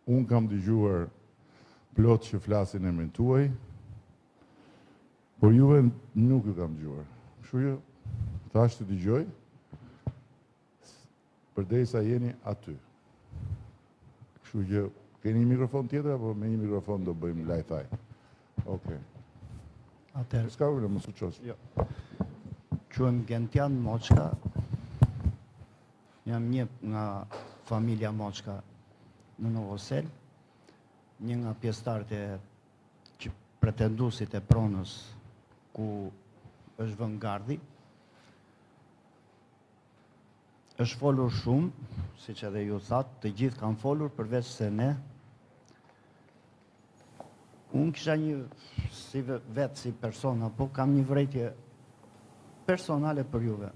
Unë kam dëgjuar plot që flasin emrin tuaj, por juve nuk ju kam dëgjuar. Kështu që thash të dëgjoj, përderisa jeni aty. Kështu që keni një mikrofon tjetër apo me një mikrofon do bëjmë lajthaj? Okej. Atëherë. S'ka problem, mos u ços. Jo. Quhem Gentian Moçka. Jam një nga familja Moçka në Novosel, një nga pjesëtarët që pretenduesit e pronës ku është vënë gardi. Është folur shumë, siç edhe ju thatë, të gjithë kanë folur përveç se ne. Unë kisha një, si vetë si persona, po kam një vërejtje personale për juve.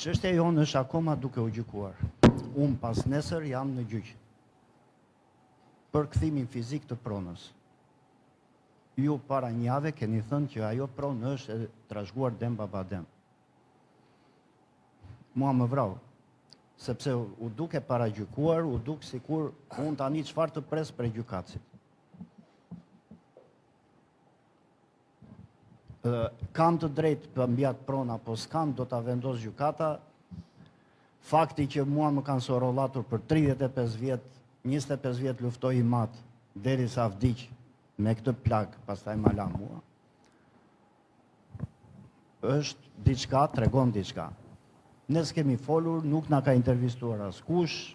Çështja jonë është akoma duke u gjykuar. Unë pas nesër jam në gjyq për kthimin fizik të pronës. Ju para një jave keni thënë që ajo pronë është e trashëguar dem baba dem. Mua më vrau, sepse u duke paragjykuar, u duk sikur unë tani çfarë të pres prej gjykatësit. Kam të drejtë përmbjat prona, po s'kam, do ta vendos gjykata. Fakti që mua më kanë sorollatur për 35 vjet, 25 vjet luftoj i mat, derisa vdiq me këtë plak, pastaj ma la mua. Është diçka, tregon diçka. Ne s'kemi folur, nuk na ka intervistuar askush.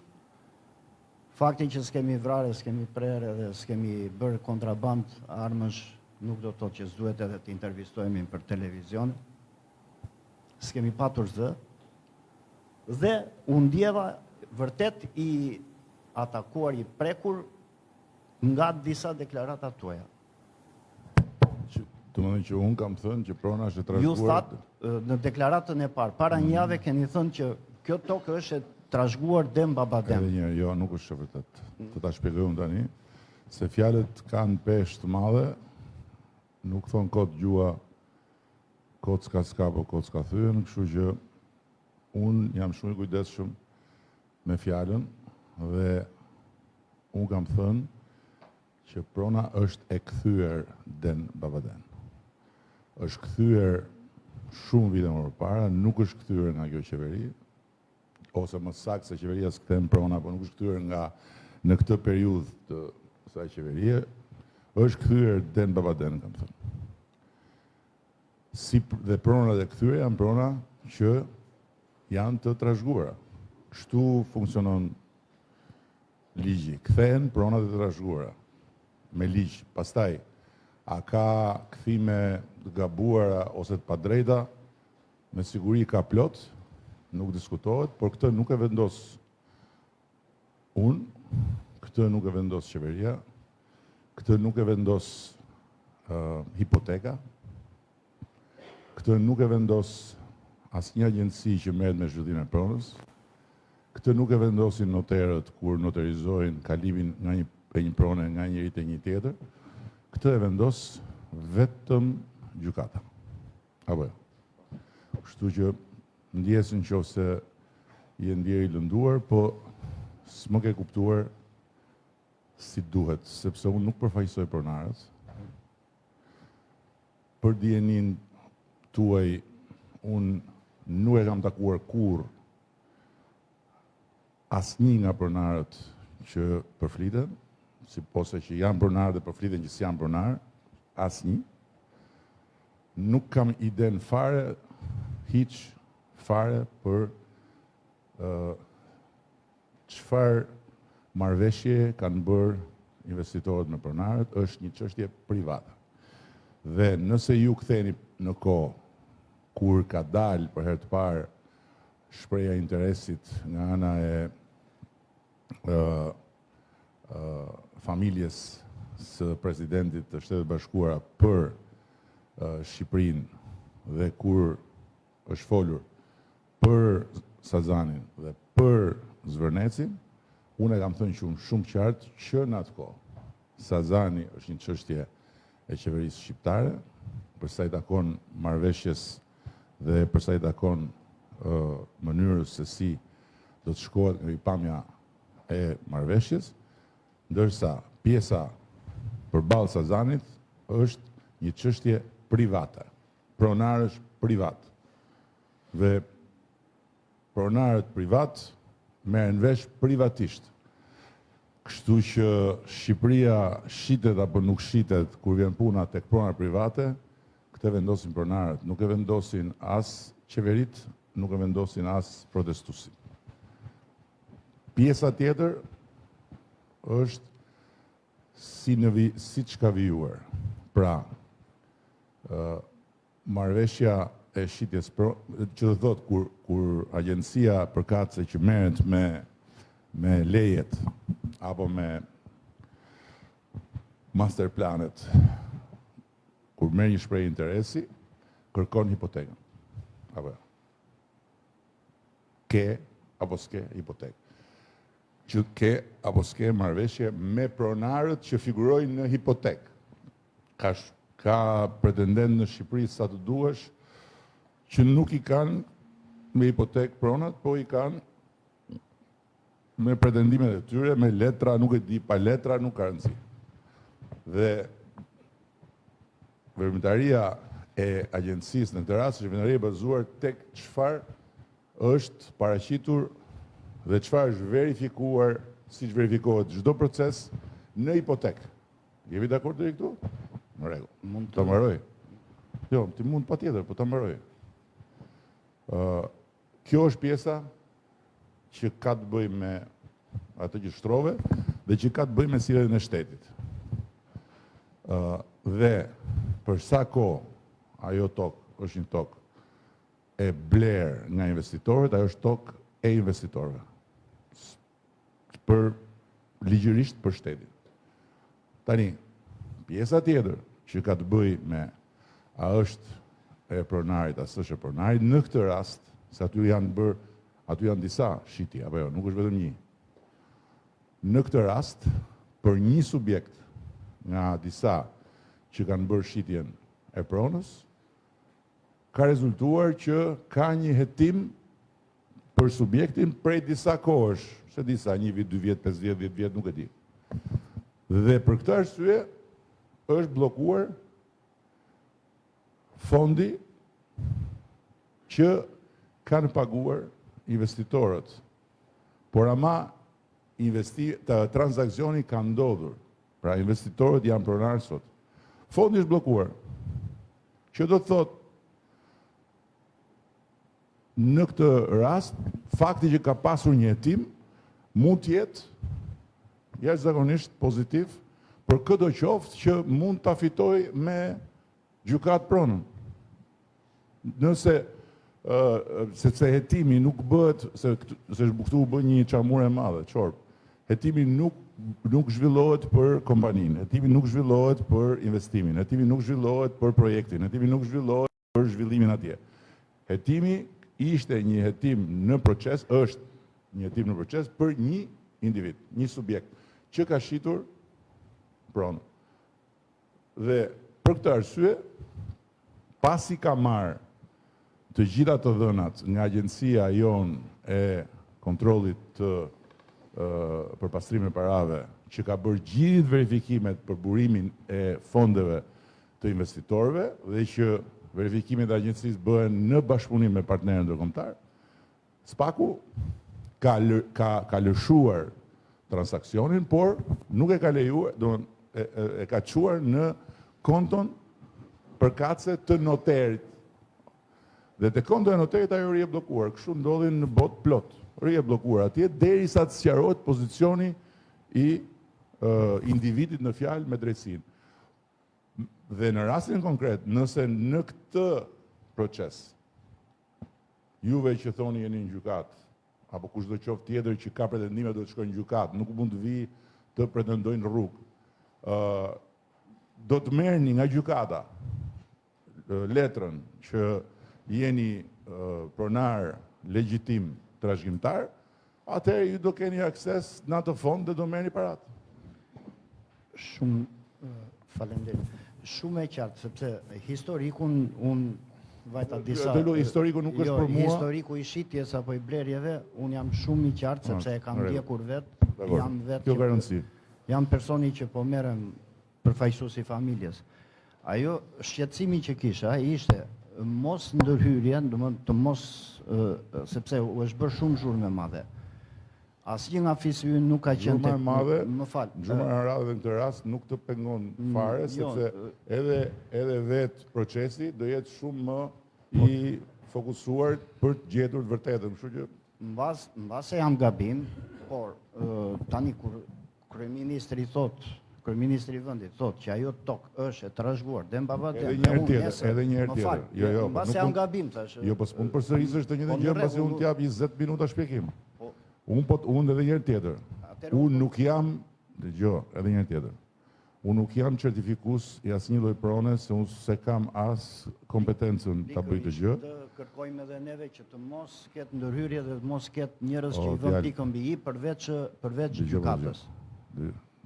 Fakti që s'kemi vrarë, s'kemi prerë dhe s'kemi bërë kontraband armësh, nuk do të thotë që s'duhet edhe të intervistojemi për televizion. S'kemi patur zë. Dhe unë ndjeva vërtet i atakuar, i prekur nga disa deklarata tuaja. Të më që unë kam thënë që prona është e trashëguar. Ju thatë në deklaratën e parë, para një jave keni thënë që kjo tokë është e trashëguar dem baba dem. Edhe një, jo, nuk është vërtet. Të ta shpjegoj unë tani, se fjalët kanë peshë të madhe, nuk thonë kot gjua, kot s'ka po kot s'ka thyen, kështu që unë jam shumë i kujdesshëm me fjalën dhe unë kam thënë që prona është e kthyer den baba den. Është kthyer shumë vite më parë, nuk është kthyer nga kjo qeveri, ose më saktë se qeveria s'kthen prona, por nuk është kthyer nga në këtë periudhë të kësaj qeverie, është kthyer den baba den, kam thënë. Si dhe pronat e kthyer janë prona që janë të trashëguara. Kështu funksionon ligji. Kthehen pronat e trashëguara me ligj. Pastaj, a ka kthime të gabuara ose të padrejta, me siguri ka plot, nuk diskutohet, por këtë nuk e vendos unë, këtë nuk e vendos qeveria, këtë nuk e vendos hipoteka, këtë nuk e vendos asnjë agjenci që merret me zhvillimin e pronës, këtë nuk e vendosin noterët kur noterizojnë kalimin nga një prone nga njëri te një tjetër, këtë e vendos vetëm gjykata. Apo jo. Kështu që ndjesin nëse je ndjer i lënduar, po s'më ke kuptuar si duhet, sepse unë nuk përfaqësoj pronarët. Për dijenin tuaj, unë nuk e kam takuar kurrë asnjë nga pronarët që përfliten, si pose që janë pronarë dhe përfliten që s'janë pronarë, asnjë. Nuk kam iden fare, hiç fare për çfarë marrëveshje kanë bërë investitorët me pronarët, është një çështje private. Dhe nëse ju ktheni në kohë kur ka dalë për herë të parë shpreha interesit nga ana e familjes së presidentit të Shtetet Bashkuara për Shqipërinë dhe kur është folur për Sazanin dhe për Zvërnecin, unë e kam thënë shumë qartë që në atë kohë Sazani është një çështje e qeverisë shqiptare, për sa i takon marrëveshjes dhe për sa i takon mënyrës se si do të shkohet nga ripamja e marrëveshjes, ndërsa pjesa përballë Sazanit është një çështje private. Pronarësh privat. Dhe pronarët privat merren vesh privatisht. Kështu që Shqipëria shitet apo nuk shitet kur vjen puna tek pronarët private, këtë vendosin pronarët, nuk e vendosin as qeverit, nuk e vendosin as protestuesit. Pjesa tjetër është siç ka vijuar. Pra, marrëveshja e shitjes që do thot kur agjencia përkatëse që merret me lejet apo me master planet, kur merr një shprehje interesi, kërkon hipotekën. Apo ke apo s'ke hipotekë. Që ke apo s'ke marrëveshje me pronarët që figurojnë në hipotekë. Ka pretendent në Shqipëri sa të duash që nuk i kanë me hipotekë pronat, po i kanë me pretendimet e tyre, me letra, nuk e di, pa letra nuk ka rëndësi. Dhe veprimtaria e agjencisë në këtë rast është veprimtaria e bazuar tek çfarë është paraqitur dhe çfarë është verifikuar, siç verifikohet çdo proces në hipotekë. Jemi dakord deri këtu? Në rregull. Mund ta mbaroj. Jo, ti mund patjetër, po ta mbaroj. Kjo është pjesa që ka të bëjë me atë që shtrove dhe që ka të bëjë me sjelljen e shtetit. Dhe për sa kohë ajo tokë është një tokë e bler nga investitorët, ajo është tokë e investitorëve. Për ligjërisht për shtetin. Tani, pjesa tjetër që ka të bëjë me a është e pronarit, a s'është e pronarit, në këtë rast, se aty janë disa shitje, apo jo, nuk është vetëm një. Në këtë rast, për një subjekt nga disa që kanë bërë shitjen e pronës, ka rezultuar që ka një hetim për subjektin prej disa kohësh, se disa, 1 vit, 2 vjet, 5 vjet, 10 vjet, nuk e di. Dhe për këtë arsye është bllokuar fondi që kanë paguar investitorët. Por ama transakcioni ka ndodhur. Pra investitorët janë pronarë sot. Fondi është bllokuar. Që do të thotë në këtë rast, fakti që ka pasur një hetim mund të jetë jashtëzakonisht pozitiv për çdo qoftë që mund ta fitoj me gjykat pronën. Nëse sepse hetimi nuk bëhet se këtu u bë një çamur e madhe, çorp. Hetimi nuk zhvillohet për kompaninë, hetimi nuk zhvillohet për investimin, hetimi nuk zhvillohet për projektin, hetimi nuk zhvillohet për zhvillimin atje. Hetimi ishte një hetim në proces, është një hetim në proces për një individ, një subjekt, që ka shitur pronë. Dhe për këtë arsye, pasi ka marrë të gjitha të dhënat nga agjencia jonë e kontrollit të përpastrime parave, që ka bërë gjithë verifikimet për burimin e fondeve të investitorëve dhe që verifikimet e agjencisë bëhen në bashkëpunim me partnerë ndërkombëtar, SPAK-u ka lëshuar transakcionin, por nuk e ka lejuar, e ka çuar në konton përkatëse të noterit. Dhe te konto e noterit ajo rri e bllokuar, kështu ndodhin në botë plot. Rri e bllokuar atje derisa të sqarohet pozicioni i individit në fjalë me drejtësinë. Dhe në rastin konkret, nëse në këtë proces juve që thoni jeni në gjykat, apo kushdo qoftë tjetër që ka pretendime do të shkojnë në gjykat, nuk mund të vi të pretendojnë rrugë, do të merrni nga gjykata letrën që jeni pronar legjitim trashëgimtar, atëherë ju do keni akses në atë fond dhe do merrni paratë. Shumë faleminderit. Shumë e qartë, sepse historikun unë vajta disa... Historiku nuk është për mua. Historiku i shitjes apo i blerjeve, unë jam shumë i qartë, sepse e kam ndjekur vetë, jam personi që po merrem përfaqësues i familjes. Ajo shqetësimi që kisha ishte mos ndërhyrjen, të mos, sepse u është bërë shumë zhurmë e madhe. Asnjë nga fisi ynë nuk ka qenë tek madhe. Më fal. Zhurma e radhë në këtë rast nuk të pengon fare, sepse edhe vetë procesi do jetë shumë më i fokusuar për të gjetur të vërtetën, kështu që mbas se jam gabim, por tani kur kryeministri kryeministri i vendit thotë që ajo tokë është e trashëguar Dem Babaden. Edhe një herë tjetër. Jo, mbas se jam gabim thash. Jo, po s'pun përsërisësh të njëjtën gjë pasi unë t'jap 20 minuta shpjegim. Unë edhe një herë tjetër. Unë nuk jam, dëgjoj, edhe një herë tjetër. Unë nuk jam certifikues i asnjë lloj prone, se unë se kam as kompetencën ta bëj të gjë. Të kërkojmë edhe neve që të mos ketë ndërhyrje dhe të mos ketë njerëz që i vën pikën mbi i përveç gjykatës.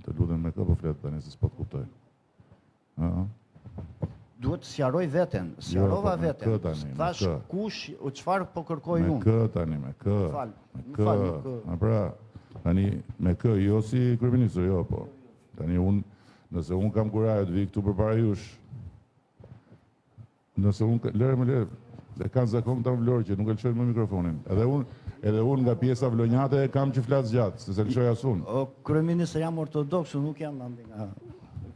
Të lutem me kë po flet tani se s'po të kuptoj. Duhet të sqaroj veten, sqarova veten. Thash kush o çfarë po kërkoj unë. Me kë tani, me kë. Pra, tani me kë, jo si kryeministër, jo po. Tani nëse unë kam kurajë të vi këtu përpara jush, nëse unë lërë, dhe kanë zakon këta vlorë që nuk e lëshojnë më mikrofonin. Edhe unë nga pjesa vlonjate kam që flasë gjatë, se lëshoj asun. Kryeministër jam ortodoksu, nuk jam nga...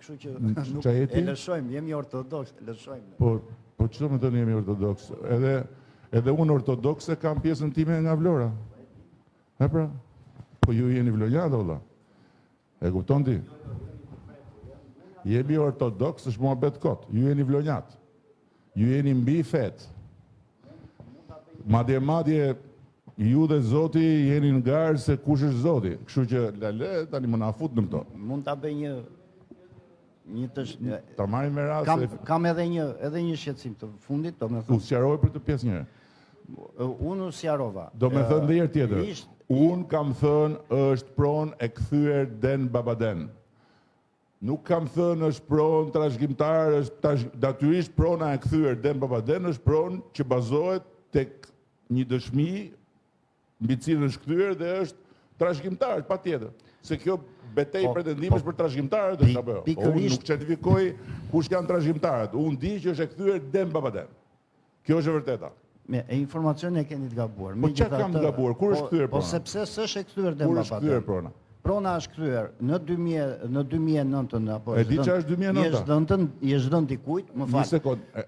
Kështu që nuk e lëshojmë, jemi ortodoks, e lëshojmë. Po çdo më tani jemi ortodoks. Edhe unë ortodokse kam pjesën time nga Vlora. E pra, po ju jeni vlonjatë, valla. E kupton ti? Jemi ortodoks, është muhabet kot. Ju jeni vlonjatë. Ju jeni mbi fet. Madje ju dhe Zoti jeni në garë se kush është Zoti. Kështu që lale tani më na fut në këto. Mund ta bëj ta marrim me radhë. Kam edhe një shqetësim të fundit, U sqaroj për të pjesë një. Unë u sqarova. Do me thënë dhe herë tjetër. Unë kam thënë është pronë e kthyer Den Babaden. Nuk kam thënë është pronë trashëgimtar, është natyrisht prona e kthyer Den Babaden është pronë që bazohet tek një dëshmi mbi cilën është kthyer dhe është trashëgimtar, patjetër. Se kjo betejë pretendimesh për trashëgimtarët është apo jo? Unë nuk certifikoj kush janë trashëgimtarët. Unë di që është e kthyer Den Babaden. Kjo është e vërteta. E informacionin e keni të gabuar. Po çka kam të gabuar? Kur është kthyer prona? Po sepse s'është e kthyer Den Babaden. Kur është kthyer prona? Prona është kthyer në 2009 apo e di që është 2009. Je zhdën dikujt, më fal.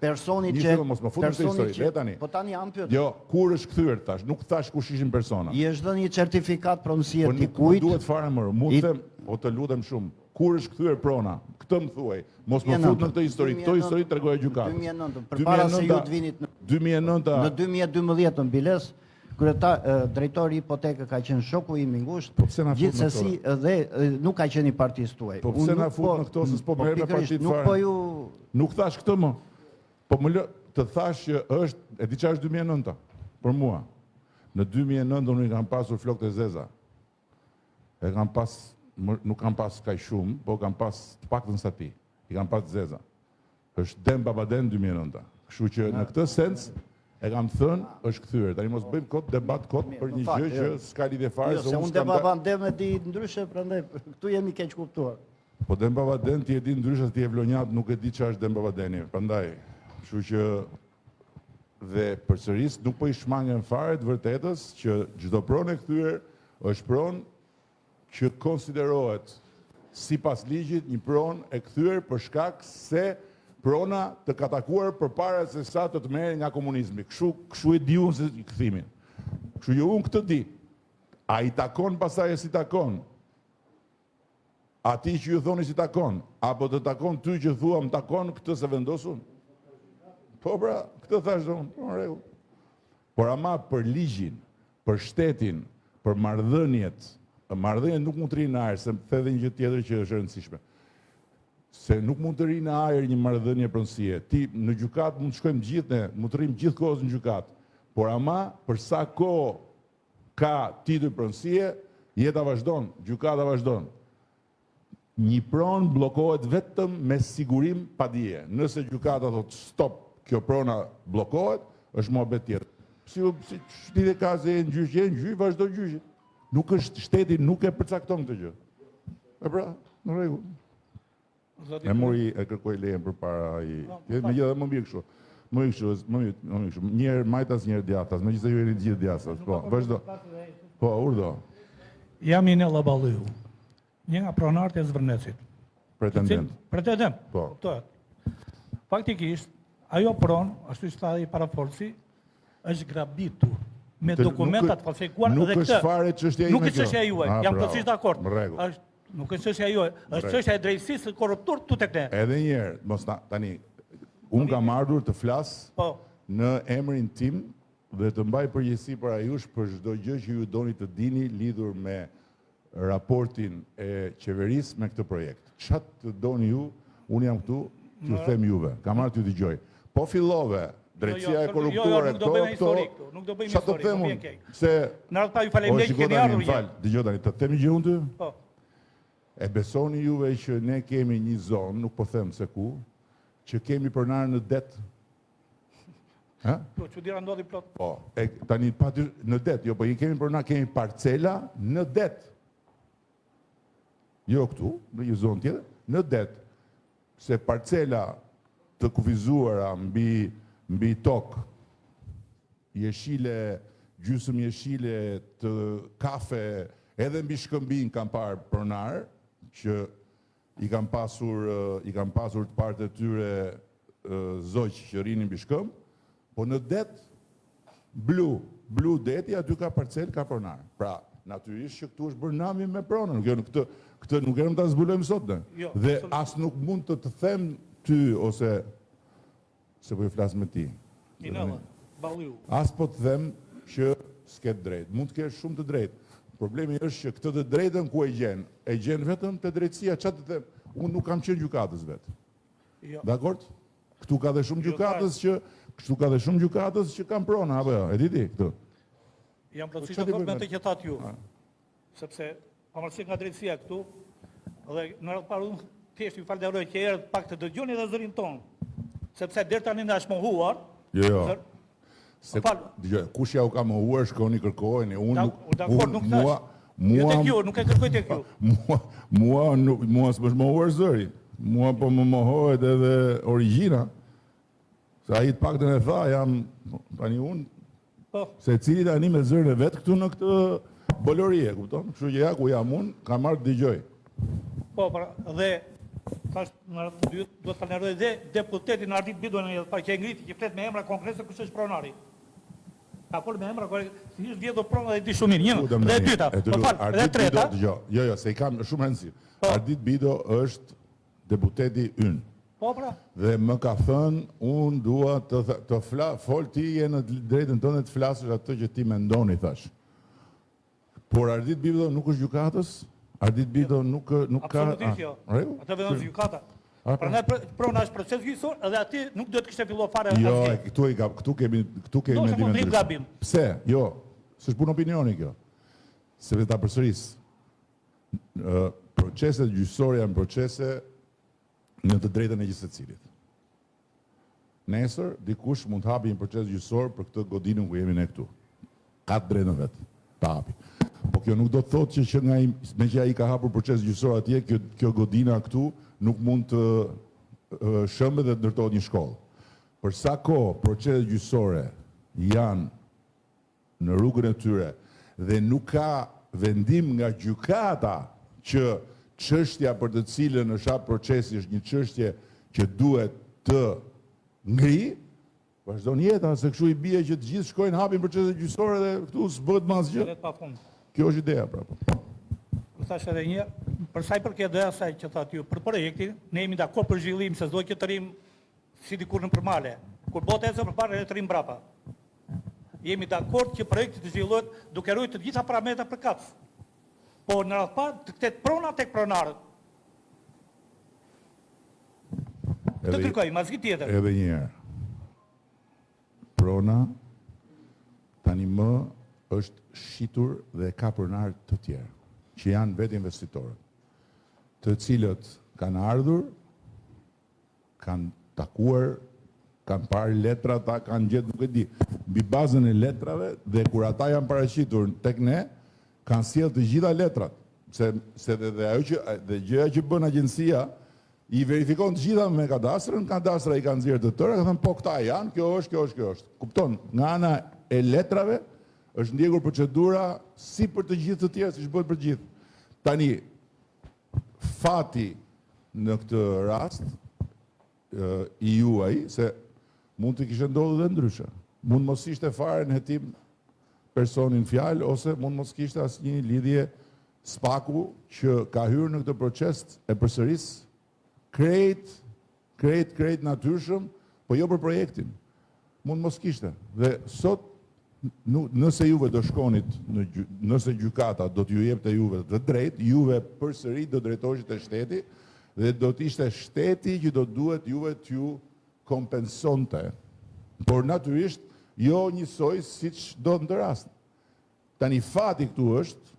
Personi që po tani jam pyet. Jo, kur është kthyer tash? Nuk thash kush ishin persona. Je zhdën një certifikat pronësie dikujt. Po duhet fare më. Mund të them, po të lutem shumë. Kur është kthyer prona? Këtë më thuaj. Mos më fut në këtë histori. Këtë histori tregoj gjykatës. 2009, përpara se ju të vinit në 2009. Në 2012 në Biles, drejtori hipotekë ka qenë shoku im i ngushtë, gjithsesi dhe nuk ka qenë i partisë tuaj. Po pse na fut në këto se s'po merr me partitë fare? Nuk thash këtë më. Po më lë të thash që është, e di çfarë është 2009 për mua. Në 2009 unë kam pasur flokët e zeza. Nuk kam pas kaq shumë, po kam pas të paktën sa ti. I kam pas të zeza. Është Den Babaden 2009. Kështu që në këtë sens e kam thënë, është kthyer. Tani mos bëjmë kot debat kot për një gjë që s'ka lidhje fare se unë Den Babaden e di ndryshe, prandaj këtu jemi keq kuptuar. Po Den Babaden ti e di ndryshe se ti je vlonjat, nuk e di çfarë është Den Babadeni. Prandaj, kështu që dhe përsëris nuk po i shmangen fare të vërtetës që çdo pronë e kthyer është pronë që konsiderohet sipas ligjit një pronë e kthyer për shkak se prona të katakuar përpara se sa të merrë nga komunizmi. Kështu e di unë se kthimin. Kështu jo unë këtë di. A i takon pasaj e si takon? Ati që ju thoni si takon? Apo të takon ty që thuam takon këtë se vendosun? Po pra, këtë thash dhe unë, po në rregull. Por ama për ligjin, për shtetin, për marrëdhëniet nuk mund të rinë në ajër, se më the dhe një gjë tjetër që është e rëndësishme. Se nuk mund të rinë në ajër një marrëdhënie pronësie. Ti në gjykat mund të shkojmë gjithë ne, mund të rrimë gjithë kohës në gjykat. Por ama, për sa kohë ka titull pronësie, jeta vazhdon, gjykata vazhdon. Një pronë bllokohet vetëm me sigurim pa dije. Nëse gjykata thotë stop, kjo prona bllokohet, është mohabet tjetër. Si shtite ka se në gjyq, vazhdo gjyqi. Nuk është shteti, nuk e përcakton këtë gjë. E pra, në rregull. E mori e kërkoj lejen përpara ai. Megjithatë më mirë kështu. Më mirë kështu. Një herë majtas, një herë djathtas, megjithëse ju jeni të gjithë djathtas. Po, vazhdo. Po, urdhë. Jam Inella Balliu, një nga pronarët e Zvërnecit. Pretendent. Pretendent. Po. Faktikisht, ajo pronë, ashtu që tha ai parafolsi, është grabitur me dokumentat falsifikuar dhe këtë. Nuk është fare çështja ime. Nuk është çështja juaj, jam plotësisht dakord. Në rregull. Nuk është çështja juaj, është çështja e drejtësisë së korruptur tu tek ne. Edhe një herë, mos tani, unë kam ardhur të flas në emrin tim dhe të mbaj përgjegjësi para jush për çdo gjë që ju doni të dini lidhur me raportin e qeverisë me këtë projekt. Çfarë të doni ju, unë jam këtu t'ju them juve. Kam ardhur t'ju dëgjoj. Po fillove drejtësia e korruptuar nuk do bëjmë historik këtu, nuk do bëjmë historik. Çfarë do them? Se në radhë pa ju faleminderit që keni ardhur. Dëgjoj tani, të themi gjë unë ty? Po. E besoni juve që ne kemi një zonë, nuk po them se ku, që kemi pronar në det? Po, çuditëra ndodhi plot. Po, tani në det, jo, po i kemi pronar, kemi parcela në det. Jo këtu, në një zonë tjetër, në det. Se parcela të kufizuara mbi tokë, jeshile, gjysmë jeshile të kafe, edhe mbi Shkëmbin kam parë pronar, që i kam pasur të partë e tyre zoq që rinin mbi Shkëmb, po në det, blu deti, aty ka parcel, ka pronar. Pra, natyrisht që këtu është bërë nami me pronën, këtë nuk erëm ta zbulojmë sot ne. Dhe as nuk mund të them ty, ose se po i flas me ti. Inella Balliu. As po të them që s'ket drejt. Mund të kesh shumë të drejt. Problemi është që këtë të drejtën ku e gjen vetëm te drejtësia, çfarë të them? Unë nuk kam qenë gjykatës vetë. Dakord? Këtu ka dhe shumë gjykatës që kanë prona, apo jo? E di ti këtu? Jam plotësisht dakord me atë që thatë ju. Sepse pavarësisht nga drejtësia këtu, dhe në radhë parë unë thjesht ju falenderoj që erët pak të dëgjoni edhe zërin ton. Sepse deri tani na është mohuar. Jo. Kush ja u ka mohuar, shkoni kërkojeni. Nuk e kërkoj tek ju. Mua s'më mohuar zëri. Mua po më mohohet edhe origjina. Se ai të paktën e tha, jam tani unë. Se cili tani me zërin e vet këtu në këtë bolorie, kupton? Kështu që ja ku jam unë, kam marrë të dëgjoj. Po, dhe tash në dytë do të falenderoj dhe deputetin Ardit Bidon që e ngriti, që flet me emra konkrete kush është pronari. Ka folur me emra konkrete, si është vjedhur prona dhe di shumë mirë. Një, dhe e dyta, më fal, dhe e treta. Jo, se i kam shumë rëndësi. Ardit Bido është deputeti ynë. Po, pra. Dhe më ka thënë, unë dua të fol ti je në drejtën tënde të flasësh atë që ti mendoni, thash. Por Ardit Bido nuk është gjykatës. Ardit Bido nuk ka... Absolutisht jo. Atë vetëm gjykata. Prandaj prona është proces gjyqësor dhe aty nuk duhet të kishte filluar fare asgjë. Jo, këtu kemi mendim. Pse? Jo, s'është punë opinioni kjo. Se vetë ta përsëris. Proceset gjyqësore janë procese në të drejtën e gjithë secilit. Nesër dikush mund të hapi një proces gjyqësor për këtë godinën ku jemi ne këtu. Ka të drejtën vetë. Ta hapi. Po kjo nuk do të thotë që me që ai ka hapur proces gjyqësor atje, kjo godina këtu nuk mund të shëmbë dhe të ndërtohet një shkollë. Për sa kohë proceset gjyqësore janë në rrugën e tyre dhe nuk ka vendim nga gjykata që çështja për të cilën është hap procesi është një çështje që duhet të ngri, vazhdon jeta, se kështu i bie që të gjithë shkojnë hapin proceset gjyqësore dhe këtu s'bëhet më asgjë. Kjo është ideja, prapë. Thash edhe një, për sa i përket dhe asaj që thatë ju, për projektin, ne jemi dakord për zhvillim, se s'do që të rrim si dikur në përmale. Kur botë ecë përpara të rrim brapa. Jemi dakord që projekti të zhvillohet duke ruajtur të gjitha parametrat për kaps. Po në radhë parë të ketë prona tek pronarët. Të kërkoj, mazgi tjetër. Edhe një herë. Prona tani më është shitur dhe ka pronar të tjerë, që janë vetë investitorët, të cilët kanë ardhur, kanë takuar kanë parë letra, ata kanë gjetë, nuk e di, mbi bazën e letrave dhe kur ata janë paraqitur tek ne, kanë sjellë të gjitha letrat, se dhe ajo që dhe gjëja që bën agjencia i verifikon të gjitha me kadastrën, kadastra i kanë nxjerrë të tëra, ka thënë po këta janë, kjo është. Kupton, nga ana e letrave është ndjekur procedura si për të gjithë të tjerë, siç bëhet për gjithë. Tani fati në këtë rast i juaj se mund të kishte ndodhur dhe ndryshe. Mund mos ishte fare në hetim personin fjalë ose mund mos kishte asnjë lidhje spaku që ka hyrë në këtë proces e përsëris krejt natyrshëm, po jo për projektin. Mund mos kishte. Dhe sot nëse juve do shkonit, nëse gjykata do t'ju jepte juve të drejt, juve përsëri do drejtoheshit e shteti dhe do t'ishte shteti që do duhet juve t'ju kompensonte. Por natyrisht, jo njësoj siç do në të rast. Tani fati këtu është,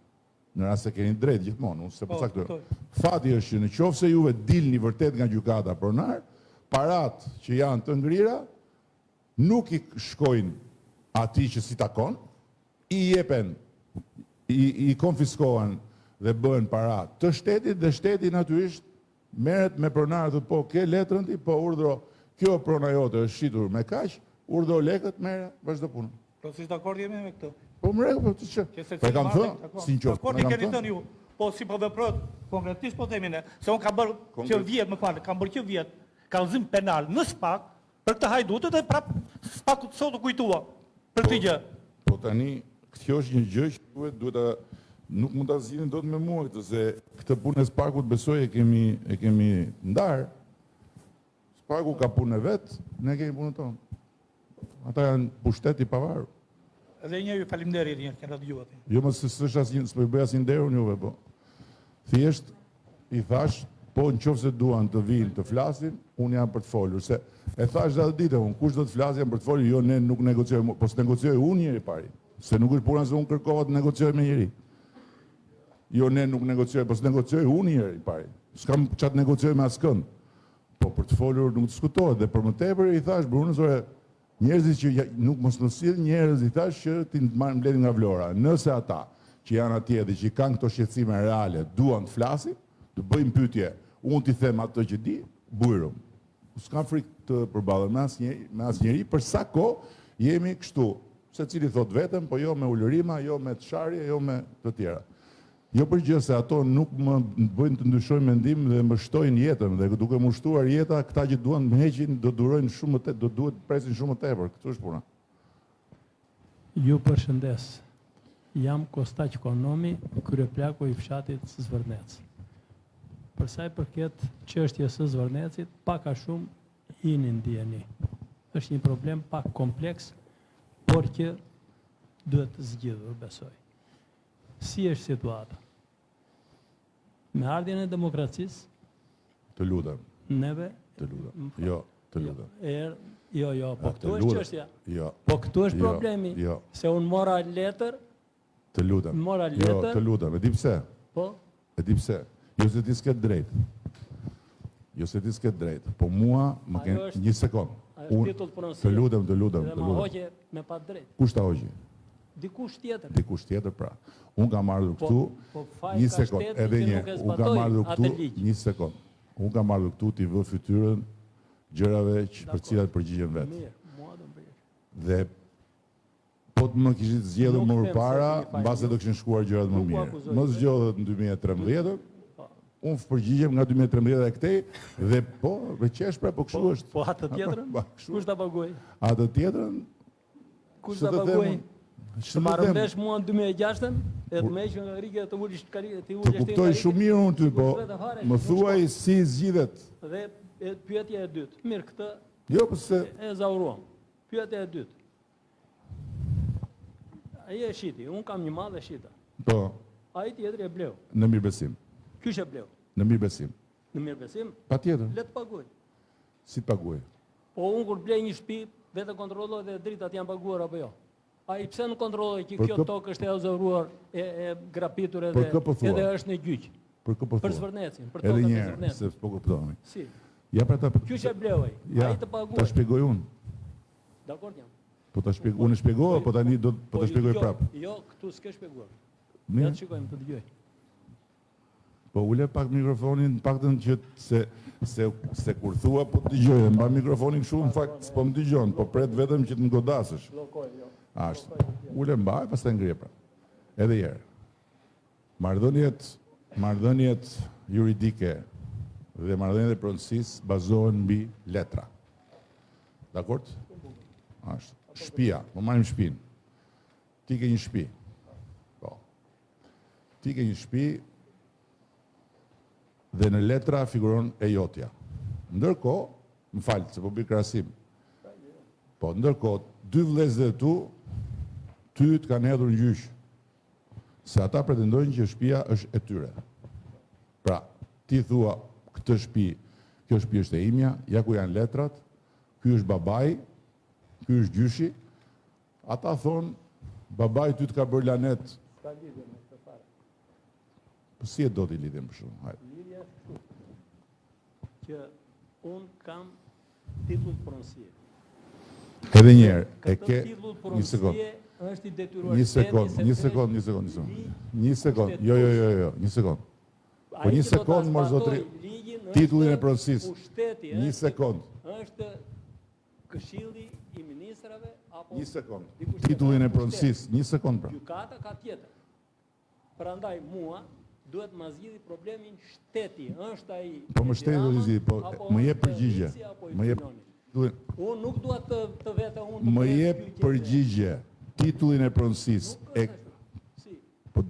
në rast se keni drejt gjithmonë, unë se përcaktoj. Fati është që në qoftë se juve dilni vërtet nga gjykata pronar, parat që janë të ngrira nuk i shkojnë ati që si takon, i jepen, i konfiskohen dhe bëhen para të shtetit, dhe shteti natyrisht merret me pronarët, po ke letrën ti, po urdhro, kjo prona jote është shitur me kaq, urdhro lekët, merre, vazhdo punën. Po si dakord jemi me këtë? Po më rregull, po të që. Po e kam thënë, si në qoftë. Dakord i keni thënë ju, po si po veprot konkretisht po themi ne, se unë kam bërë që vjet, më fal, kam bërë që vjet, kallëzim penal në SPAK për këtë hajdutët dhe prap SPAK sot u kujtua. Për këtë gjë. Po tani, kjo është një gjë që duhet nuk mund ta zgjidhni dot me mua këtë, se këtë punë e SPAK-ut besoj e kemi ndarë. SPAK-u ka punën e vet, ne kemi punën tonë. Ata janë pushtet i pavarur. Edhe një ju faleminderit një që na dëgjuat. Jo më s'është asnjë, s'po i bëj asnjë nderun juve, po. Thjesht i thash, po nëse duan të vinë të flasin, unë jam për të folur, se e thash dhe ditë, unë kush do të flasë jam për të folur, jo ne nuk negociojmë, po s'negocioj unë njëri pari, se nuk është puna se unë kërkova të negocioj me njëri. Jo ne nuk negocioj, po s'negocioj unë njëri pari, s'kam qatë negocioj me askënd, po për të folur nuk diskutohet, dhe për më tepër i thash, Brunës, njerëzit që nuk mos në sill njerëz i thash që ti marrin mbledhje nga Vlora, nëse ata që janë atje dhe që kanë këto shqetësime reale duan të flasin, të bëjmë pyetje, unë t'i them ato që di, bujrum. S'kam frikë të përballen me asnjëri, për sa kohë jemi kështu, secili thot vetëm, po jo me ulërima, jo me çarje, jo me të tjera. Jo për gjë se ato nuk më bëjnë të ndryshoj mendim dhe më shtojnë jetën, dhe duke më shtuar jeta, këta që duan më heqin, do durojnë shumë të do duhet presin shumë të tepër, këtu është puna. Ju përshëndes. Jam Kostaq Konomi, kryeplaku i fshatit Zvërnec. Për sa i përket çështjes së Zvërnecit, pak a shumë ini ndjeni. Është një problem pak kompleks, por që duhet të zgjidhur, besoj. Si është situata? Me ardhjen e demokracisë, Të lutem. neve Të lutem. Jo, të lutem. Jo, po këtu është çështja. Jo. Po këtu është problemi. Jo. Se unë mora letër. Të lutem. Mora Jo, letër. të lutem. E di pse? Po. E di pse? Jo se ti s'ket drejt. Jo se ti s'ket drejt. Po mua më ken një sekond. Ajo është titull pronësie. Të lutem. Dhe ma hoqe me pa drejt. Kush ta hoqi? Dikush tjetër. Dikush tjetër pra. Unë kam ardhur këtu, një sekond, edhe një, unë kam ardhur këtu, një sekond. Unë kam ardhur këtu t'i vë fytyrën gjërave për cilat përgjigjen vetë. Mirë, mua do më përgjigj. Dhe po të më kishit zgjedhur më përpara, mbase do kishin shkuar gjërat më mirë. Më zgjodhet në 2013, unë përgjigjem nga 2013 e këtej, dhe po, veqesh pra, po kështu është. Po atë tjetrën, kush ta paguaj? Atë tjetrën, kush ta paguaj? Të marrë vesh mua në 2006-ën, e të meqë nga rike të ullish të karike. Të kuptoj shumë mirë unë ty, po më thuaj si zgjidhet. Dhe pyetja e dytë. Mirë, këtë e zauruam. Pyetja e dytë. Aje e shiti, unë kam një madhe shita. Po. Aji tjetër e bleu. Në mirëbesim. Kysh e bleu? Në mirëbesim. Në mirëbesim? Pa tjetër. Letë paguaj. Si paguaj? Po unë kur blej një shtëpi, vetë kontrolloj dhe dritat janë paguar apo jo? A i pse në kontrolloj që kjo tokë është e zauruar, e grapitur edhe është në gjyq? Për kë po thua? Për Zvërnecin, për tokën e Zvërnecin. Edhe njerë, se po kuptohemi. Si? Ja pra ta... Kysh e bleu ai? A i të paguaj? Ta shpjegoj unë. Dakord jam. Po ta shpjegoj, unë shpjegova, po tani do po ta shpjegoj prapë. Jo, këtu s'ke shpjeguar. Mirë. Ja të shikojmë, të dëgjoj. Po ule pak mikrofonin, paktën që se kur thua po të dëgjoj, mba mikrofonin kështu në fakt s'po më dëgjon, po pret vetëm që të më godasësh. Bllokoj, jo. Ashtu. Ule mbaj, pastaj ngri pra. Edhe herë. Marrëdhëniet juridike dhe marrëdhëniet e pronësisë bazohen mbi letra. Dakord? Ashtu. Shtëpia, po marrim shtëpinë. Ti ke një shtëpi. Po. Ti ke një shtëpi dhe në letra figuron e jotja. Ndërkohë, më falë, se po bëj krahasim. Po, ndërkohë, dy vëllezërit ty të kanë hedhur në gjyq. Se ata pretendojnë që shtëpia është e tyre. Pra, ti thua këtë shtëpi, kjo shtëpi është e imja, ja ku janë letrat, ky është babai, ky është gjyshi. Ata thonë, babai ty të ka bërë lanet. Ka lidhje me këtë fare. Po si e do t'i lidhjem për shumë? Hajde. Lidhja është kështu. Që unë kam titull pronësie. Edhe një herë, e Këtë ke titull një sekond. pronësie është i detyruar Një shteti sekond, se një të sekond, kesh një sekond, një sekond. ligj. Një sekond, jo, një sekond. Po Ai një që do ta sekond, mor zbatoj zotri, ligjin është titullin e pronësisë. Pushteti Një sekond, është Këshilli i Ministrave apo një sekond. dikush Titullin e tjetër? pronësisë, një sekond pra. Gjykata ka tjetër. Prandaj mua duhet ma zgjidhi problemin shteti. Është ai. Po më shteti do t'i zgjidhi, po më jep përgjigje. Më jep Unë nuk dua të vete unë të Më bëj jep pyetje. përgjigje. Titullin e pronësisë. Nuk është ashtu. Si? Po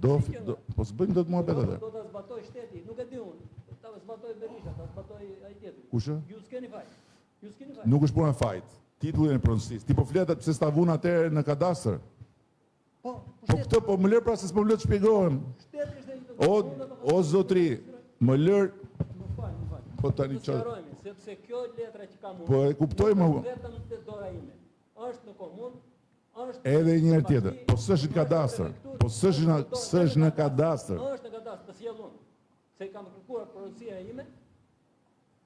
po s'bëjmë dot mua betë atë. Do ta zbatoj shteti, nuk e di unë. Ta zbatoj Berisha, ta zbatoj ai tjetri. Kush ë? Ju s'keni faj. Ju s'keni faj. Nuk është puna fajt. Titullin e pronësisë. Ti po fletat pse s'ta vun atëherë në kadastër. Po, Po këtë po më lër pra se s'po më lë të shpjegohem. shteti është O zotri, më lër, Më fal. po tani Të çfarë? sqarojmë, sepse kjo letra që kam unë. Po e kuptoj më. nuk është vetëm te dora ime. Është në komunë, është Edhe një herë tjetër. pasi- Po s'është në kadastër. Po s'është në kadastër. Është në kadastër, të sjell unë. Se i kam kërkuar porosia ime.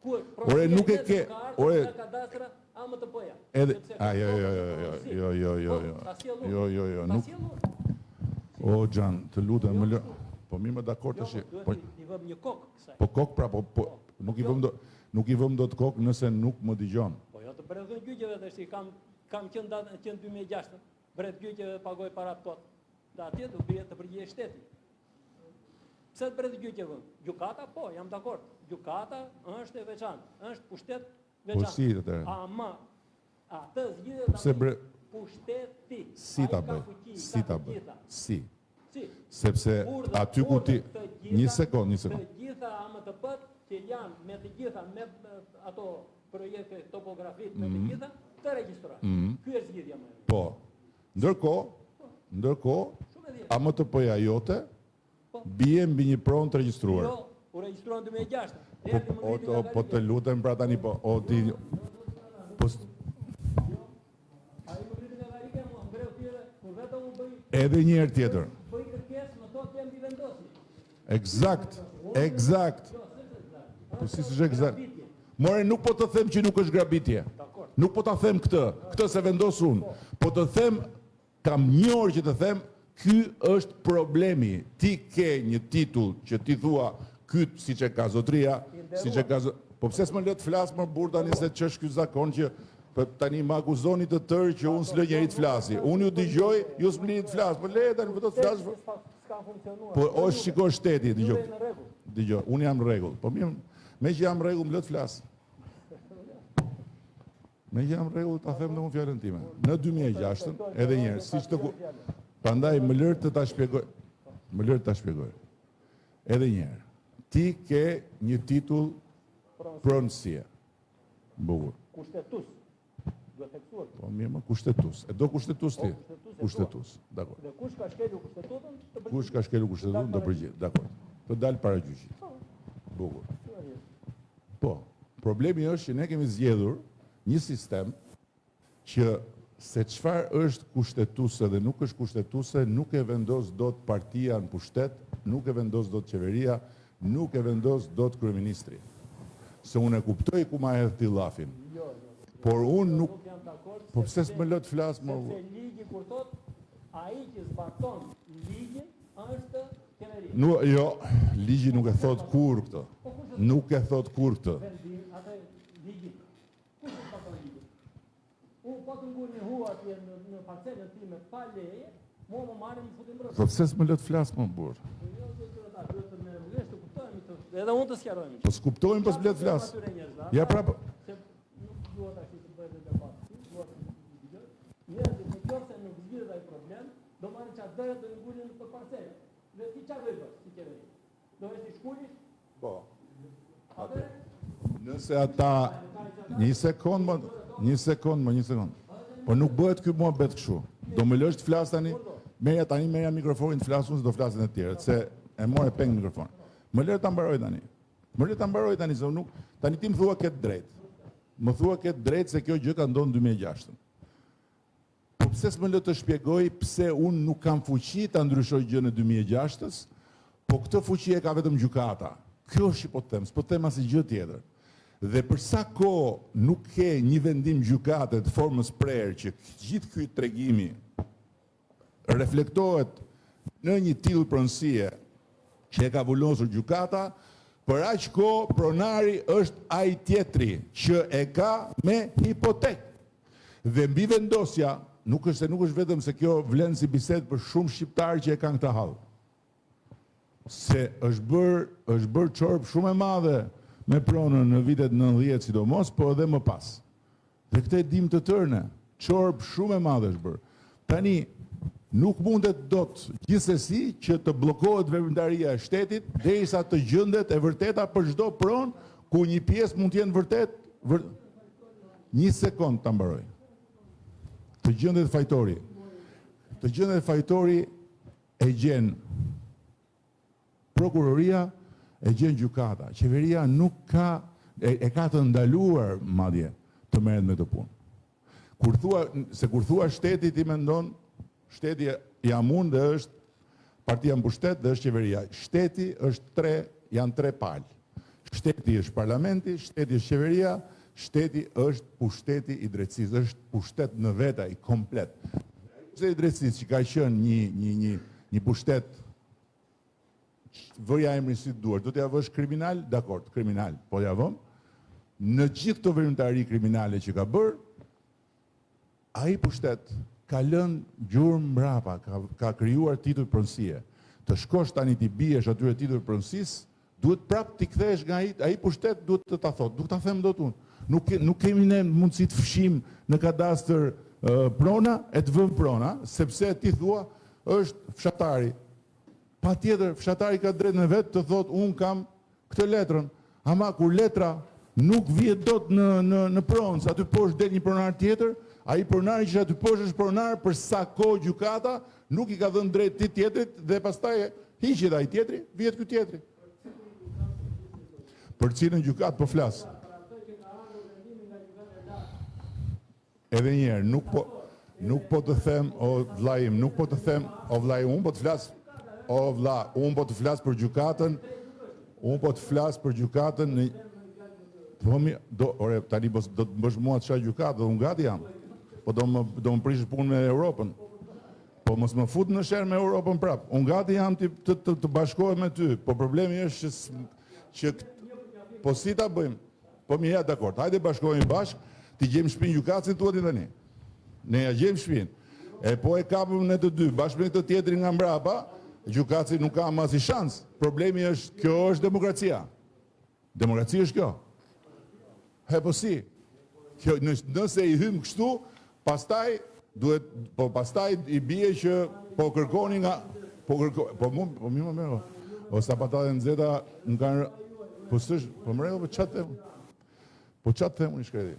Ku Ore, nuk e ke, ore. Në kadastra amë të poja. Edhe Sepse jo, ta sjell unë. jo, Ta nuk. sjell unë. O Xhan, të lutem më lë. Po mirë më dakord tash. Duhet Po i vëm një kokë kësaj. po kok pra po nuk i vëm dot kokë nëse nuk më dëgjon. Po jo të bredhën gjyqeve tash i kam qenë 2006, bredh gjyqeve pagoj para tot. Da atje do bie të përgjigje shteti. Pse të bredh gjyqeve? Gjykata po, jam dakord. Gjykata është e veçantë, është pushtet veçantë. Po si atëherë? Ama atë zgjidhet Pse pushteti. Si ta bëj? Si ta bëj? Si? Si? Sepse aty ku ti një sekond. Të gjitha AMTP-t që janë me të gjitha me ato projekte topografit me të gjitha të regjistrojnë. Ky është zgjidhja më e mirë. Po. Ndërkohë, Shumë e thjeshtë. AMTP-ja jote bie mbi një pronë të regjistruar. Jo, u regjistruan 2006. Po të lutem pra tani po. O ti po Ai më rritë nga varike, mua mbreu tjere, kur vetëm u bëj edhe një herë tjetër. kërkesë, më thotë jam bivendosi. Eksakt. Po si s'është eksakt? More nuk po të them që nuk është grabitje. Nuk po ta them këtë se vendos unë. Po të them, kam një orë që të them, ky është problemi. Ti ke një titull që ti thua, ky siç e ka zotria, siç e ka po pse s'më lë të flas më burr tani se ç'është ky zakon që tani më akuzoni të tërë që unë s'lë njëri të flasi. Unë ju dëgjoj, ju s'mlini të flas. Po le tani do të flas. S'ka funksionuar. Po o shiko shteti, dëgjoj. Në rregull. Dëgjoj, unë jam në rregull. Po mirë, me që jam në rregull, më lë të flas. Me që jam në rregull, ta them dhe unë fjalën time. Në 2006, edhe një herë, siç të ku. Prandaj më lër të ta shpjegoj. Edhe një herë. Ti ke një titull pronësie. Bukur. Kushtetus. Duhet theksuar. Po mirë, më kushtetus. E do kushtetus ti? Kushtetus. Dakor. Dhe kush ka shkelur kushtetutën? Të përgjigjet. Kush ka shkelur kushtetutën do përgjigjet. Dakor. Të dal para gjyqit. Bukur. Po, problemi është që ne kemi zgjedhur një sistem që se çfarë është kushtetuese dhe nuk është kushtetuese, nuk e vendos dot partia në pushtet, nuk e vendos dot qeveria, nuk e vendos dot kryeministri. Se unë e kuptoj ku ma hedh ti llafin. Por unë nuk... Po pse s'më lë të flas më? Sepse ligji kur thot, ai që zbaton ligjin është qeveria. Jo, ligji nuk e thot kur këtë. Nuk e thot kur këtë. Atë ligji. Kush zbaton ligjin? Unë po të ngurë një hua atje në parcelën time pa leje, mua më marrin më futin brëndë. Po pse s'më lë të flas më burr? Edhe unë të sqarojmë. Po s'kuptojmë, po s'blet flas. Ja prapë. Se nuk duhet ashtu të bëhet debat. Njerëzit në qoftë se nuk zgjidhet ai problem, do marrin çfarë dëret do ngulin në parcelë. Dhe ti çfarë do bësh si qeveri? Do vesh të shkulish? Po. Atë Nëse ata një sekond. Po nuk bëhet ky muhabet kështu. Do më lësh të flas tani? Merja mikrofonin të flas unë se do flasin të tjerët, se e morë peng mikrofonin. Më lërë të mbaroj tani. Se nuk... Tani ti më thua këtë drejt. Më thua këtë drejt se kjo gjë ka ndonë 2006. Po pse s'më lë të shpjegoj pse unë nuk kam fuqi ta ndryshoj gjën e 2006-s, po këtë fuqi e ka vetëm gjykata. Kjo është që po të them, s'po të them asnjë gjë tjetër. Dhe për sa kohë nuk ke një vendim gjykate të formës prerë që gjithë ky tregimi reflektohet në një tillë pronësie që e ka vullosur gjykata, për aq kohë pronari është ai tjetri që e ka me hipotekë. Dhe mbi vendosja, nuk është vetëm se kjo vlen si bisedë për shumë shqiptarë që e kanë këtë hall. Se është bërë çorp shumë e madhe me pronën në vitet 90 sidomos, po edhe më pas. Dhe këtë e dim të tërë, çorp shumë e madhe është bërë. Tani nuk mundet dot gjithsesi që të bllokohet veprimtaria e shtetit derisa të gjendet e vërteta për çdo pronë ku një pjesë mund të jenë vërtet. Një sekond ta mbaroj. Të gjendet fajtori. Të gjendet fajtori e gjen prokuroria, e gjen gjykata. Qeveria nuk ka e ka të ndaluar madje të merret me këtë punë. Kur thua shteti ti mendon shteti jam unë dhe është partia mbushtetë dhe është qeveria. Shteti është janë tre palë. Shteti është parlamenti, shteti është qeveria, shteti është pushteti i drejtësisë, është pushtet në veta i komplet. Pushteti i drejtësisë që ka qenë një pushtet vëja emrin si duar, do t'ja vësh kriminal, dakord, kriminal, po ja vëm. Në gjithë këto veprimtari kriminale që ka bërë, ai pushtet ka lënë gjurmë mbrapa, ka krijuar titull pronësie. Të shkosh tani ti biesh atyre titull pronësisë, duhet prapë t'i kthesh nga ai pushtet, duhet të ta thotë, nuk ta them dot unë. Nuk kemi ne mundësi të fshim në kadastër prona e të vëmë prona, sepse ti thua është fshatari. Patjetër fshatari ka drejt në vetë të thotë unë kam këtë letrën, ama kur letra nuk vihet dot në pronë, aty poshtë del një pronar tjetër. Ai pronari që aty poshtë është pronar për sa kohë gjykata nuk i ka dhënë drejt ti tjetrit dhe pastaj hiqet ai tjetri, vihet ky tjetri. Për cilën gjykatë po flas? Edhe një herë, nuk po të them o vllai im, nuk po të them o vllai, unë po të flas o vlla, unë po të flas për gjykatën. Unë po të flas për gjykatën në tani do të bësh mua të shaj gjykatë dhe unë gati jam. Po do më prishësh punë me Europën. Po mos më fut në sherr me Europën prap. Unë gati jam të bashkohem me ty. Po problemi është që po si ta bëjmë? Po mirë, ja dakord. Hajde bashkohemi bashk, ti gjejmë shtëpinë gjykatës tuaj tani. Ne ja gjejmë shtëpinë. E po e kapëm ne të dy, bashkë me këtë tjetrin nga mbrapa, gjykatësi nuk ka asnjë shans. Problemi është, kjo është demokracia. Demokracia është kjo. Po si? Nëse i hym kështu, pastaj i bie që po kërkoni nga po mi më merr. O sapata e nxehta më kanë po më rrego çat them. Po çat them unë shkreti.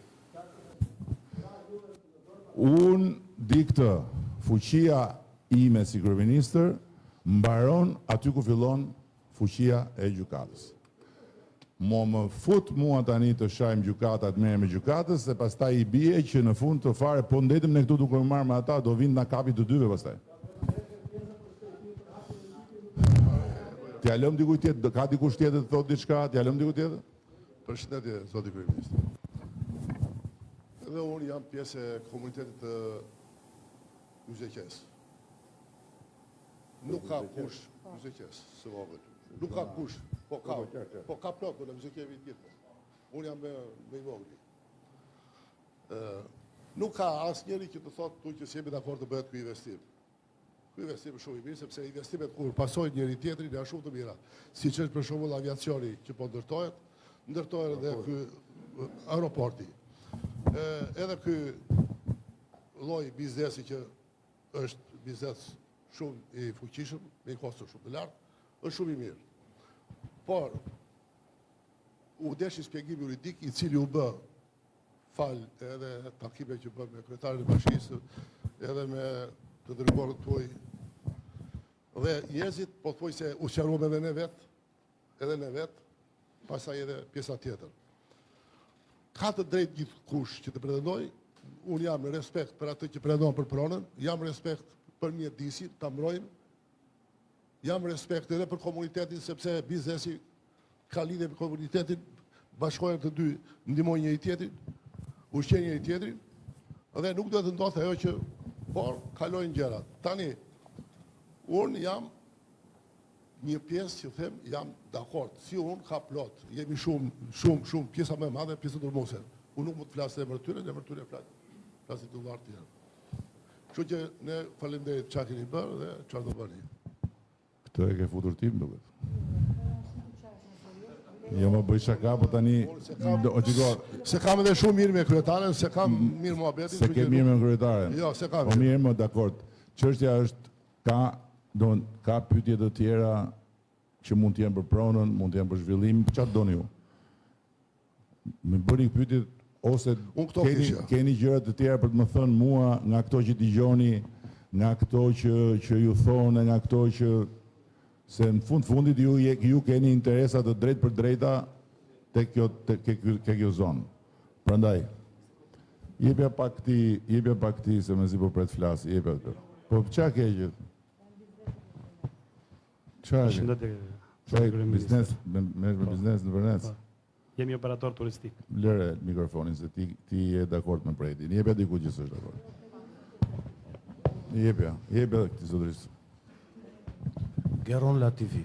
Unë di këtë, fuqia ime si kryeministër mbaron aty ku fillon fuqia e gjykatës. Më fut mua tani të shajmë gjykatat, merrem me gjykatës, se pastaj i bie që në fund të fare, po ndetëm ne këtu duke marrë me ata, do vinë na kapi të dyve pastaj. T'ja lëm dikujt tjetër, ka dikush tjetër të thotë diçka, t'ja lëm dikujt tjetër? Përshëndetje, zoti kryeminist. dhe unë jam pjesë e komunitetit të Yuzekes. Nuk ka kush Yuzekes, së vogël. Nuk ka kush, po ka plot, në Yuzekjevi të gjithë. Unë jam me i vogël. Nuk ka asë njeri që të thotë tu që s'jemi dakord të bëhet ky investim. Ky investim shumë i mirë, sepse investimet kur pasojnë njëri tjetrin janë shumë të mira. Siç është për shembull aviacioni që po ndërtohet edhe ky aeroporti. Edhe ky lloj biznesi që është biznes shumë i fuqishëm, me kosto shumë të lartë, është shumë i mirë. Por u deshi shpjegim juridik i cili u bë fal edhe takime që bën me kryetarin e bashkisë, edhe me të dërguarët tuaj. Dhe njerëzit po thuaj se u sqaruam edhe ne vet, pastaj edhe pjesa tjetër. Ka të drejtë gjithkush që të pretendoj, unë jam në respekt për atë që pretendon për pronën, jam respekt për mjedisin, ta mbrojmë, jam respekt edhe për komunitetin, sepse biznesi ka lidhje me komunitetin, bashkojnë të dy, ndihmojnë njëri tjetrin, ushqejnë njëri tjetrin, dhe nuk duhet të ndodhë ajo që, por, kalojnë gjërat. Tani, unë jam një pjesë që them, jam dakord, si unë ka plot, jemi shumë pjesa më e madhe, pjesa turmose. Unë nuk më të flasë e emër tyre flasë të vartë tjerë. Kështu që ne falenderit çka keni bërë dhe çfarë do bëni. Këtë e ke futur tim, duket. Jo më bëj shaka, po tani... Se kam edhe shumë mirë me kryetaren, se kam mirë muhabetin. Se ke mirë me kryetaren? Jo, se kam mirë. Po mirë më, dakord. Çështja është, ka pyetje të tjera që mund të jenë për pronën, mund të jenë për zhvillim, çfarë doni ju? Më bëni pyetjet ose keni gjëra të tjera për të më thënë mua nga këto që dëgjoni, nga këto që ju thonë, nga këto që se në fundit ju keni interesa të drejt për drejta te kjo zonë. Prandaj, jepja pak ti se me zi po pret flasi, jepja të. Po qa ke që? Qa ke? Biznes në Vërnec? Jemi operator turistik. Lëre mikrofonin se ti je dakord me projektin. Jepja diku që s'është dakord. Jepja këti zotërisë. Geron Latifi,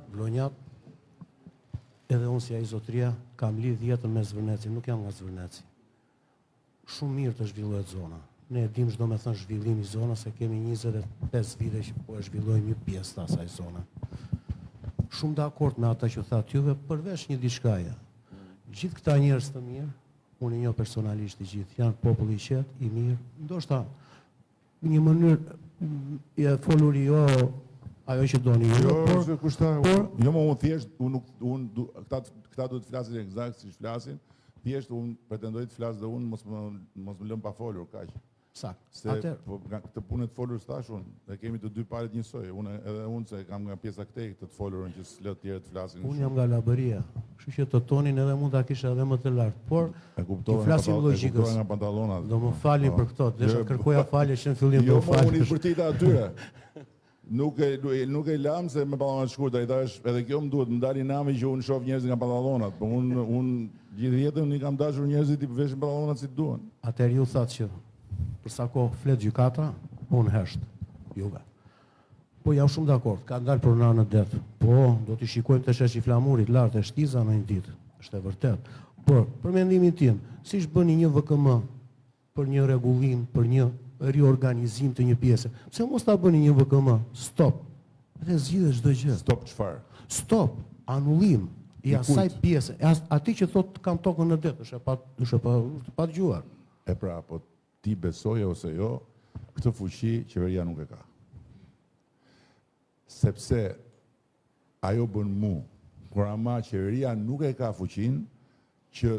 Vlonjat, edhe unë si a i zotëria, kam lidh jetën me Zvërneci, nuk jam nga Zvërneci. Shumë mirë të zhvillohet zona. Ne e dim çdo me thënë zhvillimi zona, se kemi 25 vite që po e zhvillojmë një pjesë të asaj zona. Shumë dakord me ata që thatë juve, përveç një diçkaje. Gjithë këta njerëz të mirë, unë e njoh personalisht të gjithë, janë popull i qetë, i mirë, ndoshta një mënyrë e foluri jo ajo që doni ju. Jo më unë thjesht, këta duhet të flasin eksakt si flasin, thjesht unë pretendoj të flas dhe unë mos më lëm pa folur, kaq. Sakt. Se këtë punë të folur s'tash unë, dhe kemi të dy palët njësoj, edhe unë se kam nga pjesa këtej këtë të folurën që s'lë të tjerë të flasin. Unë jam nga Labëria, kështu që të tonin edhe mund ta kisha edhe më të lartë, por të flasim logjikës. Do më falni për këto, desha kërkoja falje që në fillim do falë. Jo, unë i përtita atyre. Nuk e lam se me pantallonat shkurta, edhe kjo më duhet, më dali nami që unë shoh njerëz nga pantallonat, po unë gjithë jetën i kam dashur njerëzit i përveshin pantallonat si duan. Atëherë ju thatë që për sa kohë flet gjykata, unë hesht, juve. Po jam shumë dakord, ka ndalë për në det. Po, do t'i shikojmë të sheshi flamurit lartë e shtiza në një ditë, është e vërtet. Por, për mendimin tim, si shbëni një VKM për një rregullim, për një riorganizim të një pjese. Pse mos ta bëni një VKM? Stop. Dhe zgjidhet çdo gjë. Stop çfarë? Stop. Anullim i asaj pjese. Ati që thot kam tokën në det, është pa dëgjuar. E pra, po ti besoje ose jo, këtë fuqi qeveria nuk e ka. Sepse ajo bën mu, kur ama qeveria nuk e ka fuqin që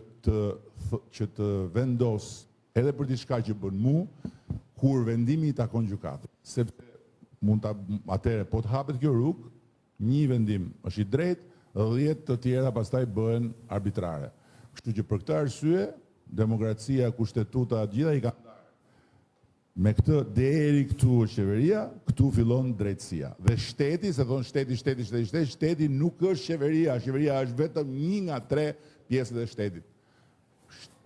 të vendos edhe për diçka që bën mu, kur vendimi i takon gjykatës. Sepse mund ta atëre po të hapet kjo rrugë, një vendim është i drejtë, 10 të tjera pastaj bëhen arbitrare. Kështu që për këtë arsye, demokracia, kushtetuta, gjitha i ka ndarë. Me këtë deri këtu qeveria, këtu fillon drejtësia. Dhe shteti, se thonë shteti nuk është qeveria, qeveria është vetëm 1 nga 3 pjesët e shtetit.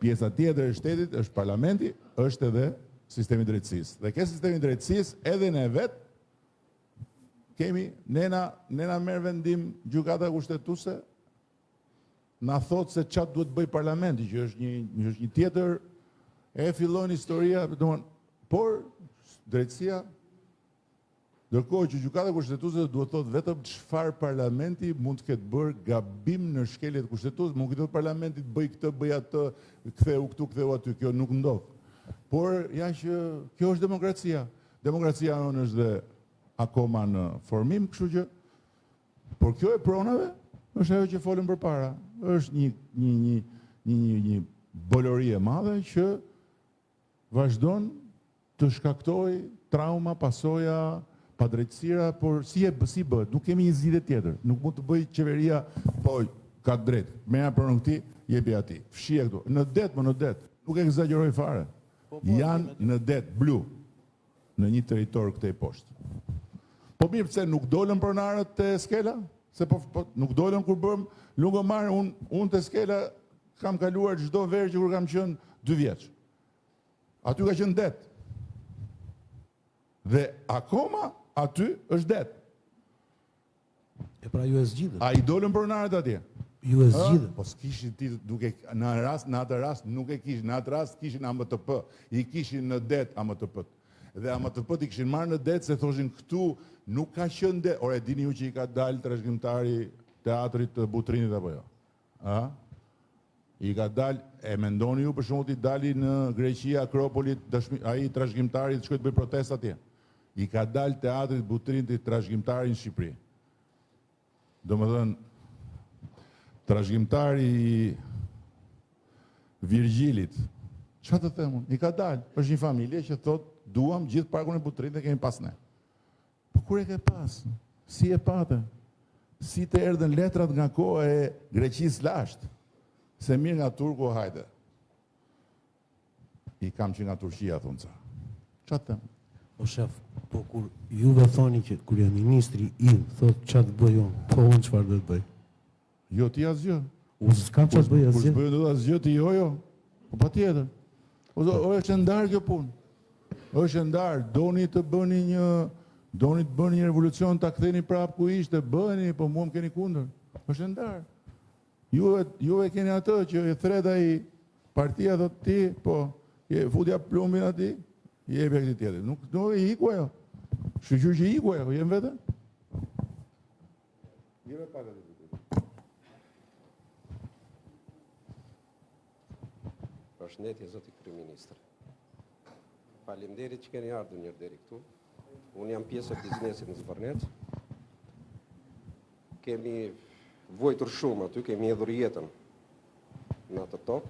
Pjesa tjetër e shtetit është parlamenti, është edhe sistemi drejtësisë. Dhe ke sistemi drejtësisë edhe ne vetë kemi, nena merr vendim gjykata kushtetuese, na thot se çfarë duhet bëj parlamenti, që është një tjetër, e fillon historia, por drejtësia, ndërkohë që gjykata kushtetuese duhet thot vetëm çfarë parlamenti mund të ketë bërë gabim në shkeljet kushtetuese, mund këtë parlamenti të bëj këtë, bëj atë, ktheu këtu, ktheu aty, kjo nuk ndodh. Por ja që kjo është demokracia. Demokracia jonë është dhe akoma në formim, kështu që, por kjo e pronave është ajo që folëm përpara. Është një bolori e madhe që vazhdon të shkaktoj trauma, pasoja, padrejtësira, por si bëhet, nuk kemi një zgjidhje tjetër. Nuk mund të bëj qeveria, po ka drejt, merja pronë këti, jepi ati, fshije këtu. Në det, nuk e egzageroj fare. Janë në det, blu, në një territor këtej poshtë. Po mirë, pse nuk dolën pronarët të skela? Se po nuk dolën kur bëm lungomar, unë të skela kam kaluar çdo verë që kur kam qenë 2 vjeç. Aty ka qenë det. Dhe akoma aty është det. E pra ju e zgjidhët. A i dolën pronarët atje? Ju e zgjidhët. Po s'kishin ti duke në atë rast nuk e kishin, në atë rast kishin AMTP, i kishin në det AMTP-t. Dhe AMTP-t i kishin marrë në det se thoshin këtu nuk ka qenë det. Ore, dini ju që i ka dalë trashëgimtari teatrit të Butrinit apo jo? I ka dalë, e mendoni ju për shembull i dali në Greqi, Akropolit, ai trashëgimtari të shkoj të bëj protestë atje. I ka dalë teatrit Butrinit trashëgimtari në Shqipëri. Domethënë, trashëgimtari i Virgjilit, çfarë të them unë? I ka dalë, është një familje që thotë duam gjithë parkun e Butrinit e kemi pas ne. Po kur e ke pas? Si e patë? Si të erdhen letrat nga koha e Greqisë lashtë? Se mirë nga Turku, hajde. I kam që nga Turqia, thonë ca. Qa të them? O shef, po kur juve thoni që kur e ministri im thotë qa të bëj unë, po unë qëfar dhe të bëj? Jo, ti asgjë. Unë s'kam qa të bëj Kur asgjë. s'bëjë në asgjë, ti jo. Po pa tjetër. O është ndarë kjo punë. është ndarë, doni të bëni një revolucion, ta ktheni prapë ku ishte, bëni, po mua më keni kundër. është ndarë. Ju e keni atë që e thret ai partia thot ti, po, futja plumbin ati, jepi këti tjetër. Nuk e iku ajo. Shqyqyr që iku ajo, jem vete? Jeme pak atë. Përshëndetje, zoti kryeministër. Faleminderit që keni ardhur njërë deri këtu. Unë jam pjesë e biznesit në Zvërnec. Kemi vojtur shumë aty, kemi hedhur jetën në atë tokë.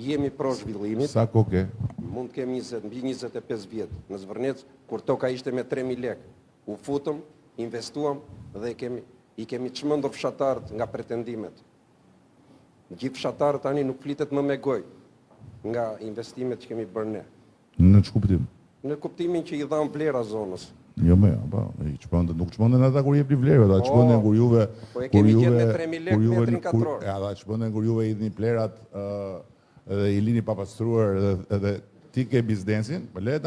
Jemi pro zhvillimit. Sa koke? Mund kemi mbi 25 vjetë në Zvërnec, kur toka ishte me 3.000 lekë. U futëm, investuam dhe i kemi çmendur fshatarët nga pretendimet. Gjithë fshatarët tani nuk flitet më me gojë nga investimet që kemi bërë ne. Në që kuptim? Në kuptimin që i dhamë vlera zonës. Jo me, nuk çmenden ata kur jepni vlerë, ata çmenden kur juve... Po e kemi gjetë me 3.000 lekë metrin katror. Ata çmenden kur juve idhni plerat edhe i lini papastruar edhe ti ke biznesin, le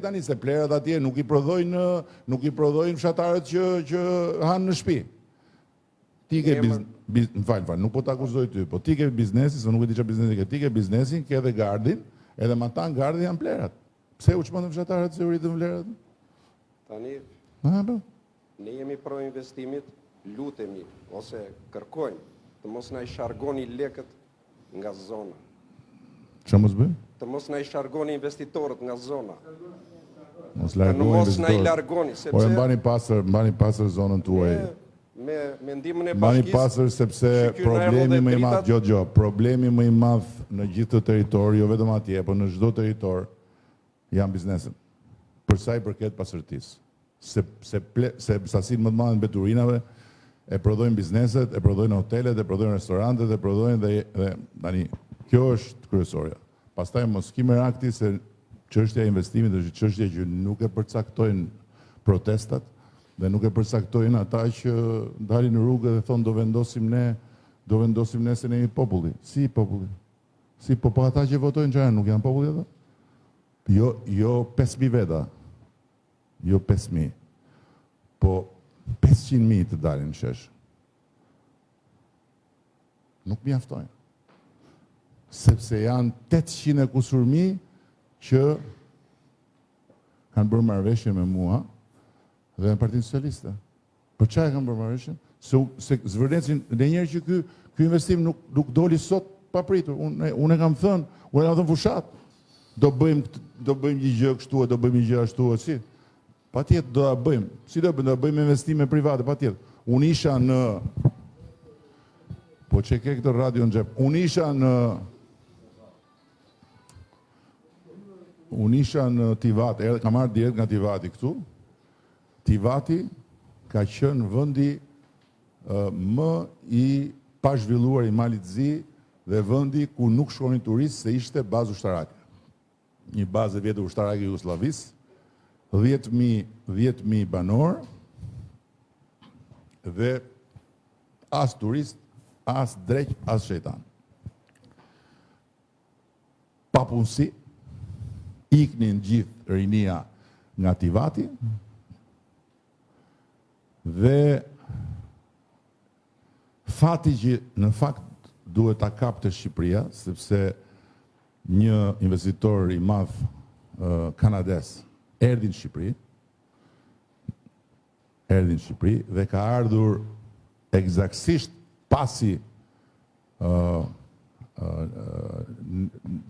tani se plerat atje nuk i prodhojnë fshatarët që hanë në shtëpi. Ti ke në falë, nuk po të akuzoj ty, po ti ke biznesin, se nuk e di që biznesin ke, ti ke biznesin, ke edhe gardin, edhe ma ta në gardin janë plerat. Pse u çmendën fshatarët se u rritën vlerat? Tani, ne jemi pro investimit, lutemi, ose kërkojmë, të mos na i shargoni lekët nga zona. Që mos bëjmë? Të mos na i shargoni investitorët nga zona. Mos na i largoni, sepse... Por mbani pasër zonën tuaj. Me ndihmën e mbani bashkisë... pasër sepse problemi më i madh, problemi më i madh në gjithë të territor, jo vetëm atje, por në çdo territor, janë bizneset. Për sa i përket pasërtisë. Se sasinë më të madhe në beturinave, e prodhojnë bizneset, e prodhojnë hotelet, e prodhojnë restorantet, e prodhojnë dhe tani, kjo është kryesorja. Pastaj mos ki merakti se çështja e investimit është çështje që nuk e përcaktojnë protestat dhe nuk e përcaktojnë ata që dalin në rrugë dhe thonë do vendosim ne, Do vendosim ne se ne jemi populli. Si populli? Si po ata që votojnë që nuk janë populli ata? Jo 5.000 veta. Jo 5.000. Po 500.000 të dalin në shesh. Nuk mjaftojnë. Sepse janë 800 e kusur mijë që kanë bërë marrëveshje me mua dhe në Partinë Socialiste. Për çfarë kanë bërë marrëveshje? Se zvërnecin dhe njerë që ky investim nuk doli sot papritur. Unë e kam thënë, unë e kam thënë fushat. Do bëjmë një gjë kështu, do bëjmë një gjë ashtu, si? Patjetër do ta bëjmë. Si do bëjmë investime private, patjetër. Unë isha në po që ke këtë radio në xhep. Unë isha në Tivat, kam marrë direkt nga Tivati këtu. Tivati ka qenë vendi më i pazhvilluar i Malit Zi dhe vendi ku nuk shkonin turistë se ishte bazë ushtarake. Një bazë e vjetër ushtarake Jugosllavisë, 10.000 banor dhe as turist, as drejt, as shejtan. Papunësi, iknin gjithë rinia nga Tivati dhe fati që në fakt duhet ta kapte Shqipëria, sepse një investitor i madh kanades erdhi në Shqipëri dhe ka ardhur eksaktësisht pasi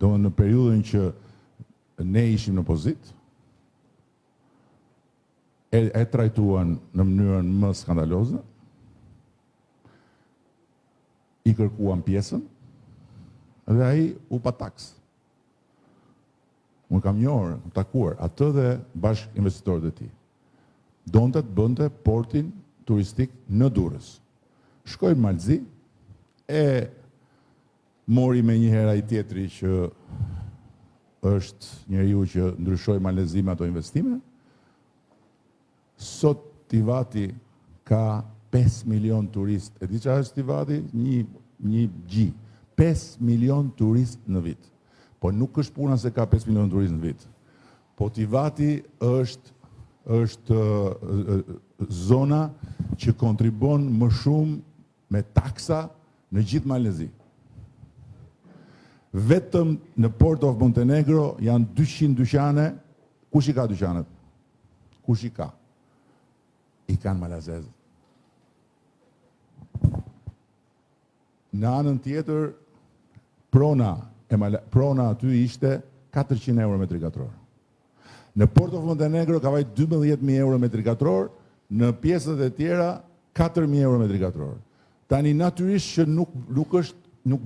do në periudhën që ne ishim në pozitë, e trajtuan në mënyrën më skandaloze, i kërkuan pjesën dhe ai u pa taks. Unë kam një orë, takuar atë dhe bashkë investitorët e tij. Donte të bënte portin turistik në Durrës. Shkoi në Malzi, e mori me një herë ai tjetri që është njeriu që ndryshoi malezime ato investime. Sot Tivati ka 5 milion turist. E di çfarë është Tivati? Një gji. 5 milion turist në vit. Po nuk është puna se ka 5 milion turist në vit. Po Tivati është zona që kontribon më shumë me taksa në gjithë Malezi. Vetëm në Port of Montenegro janë 200 dyqane. Kush i ka dyqanet? Kush i ka? I kanë malazezët. Në anën tjetër, prona aty ishte 400 euro metri katror. Në Port of Montenegro ka vajt 12.000 euro metri katror, në pjesët e tjera 4.000 euro metri katror. Tani natyrisht që nuk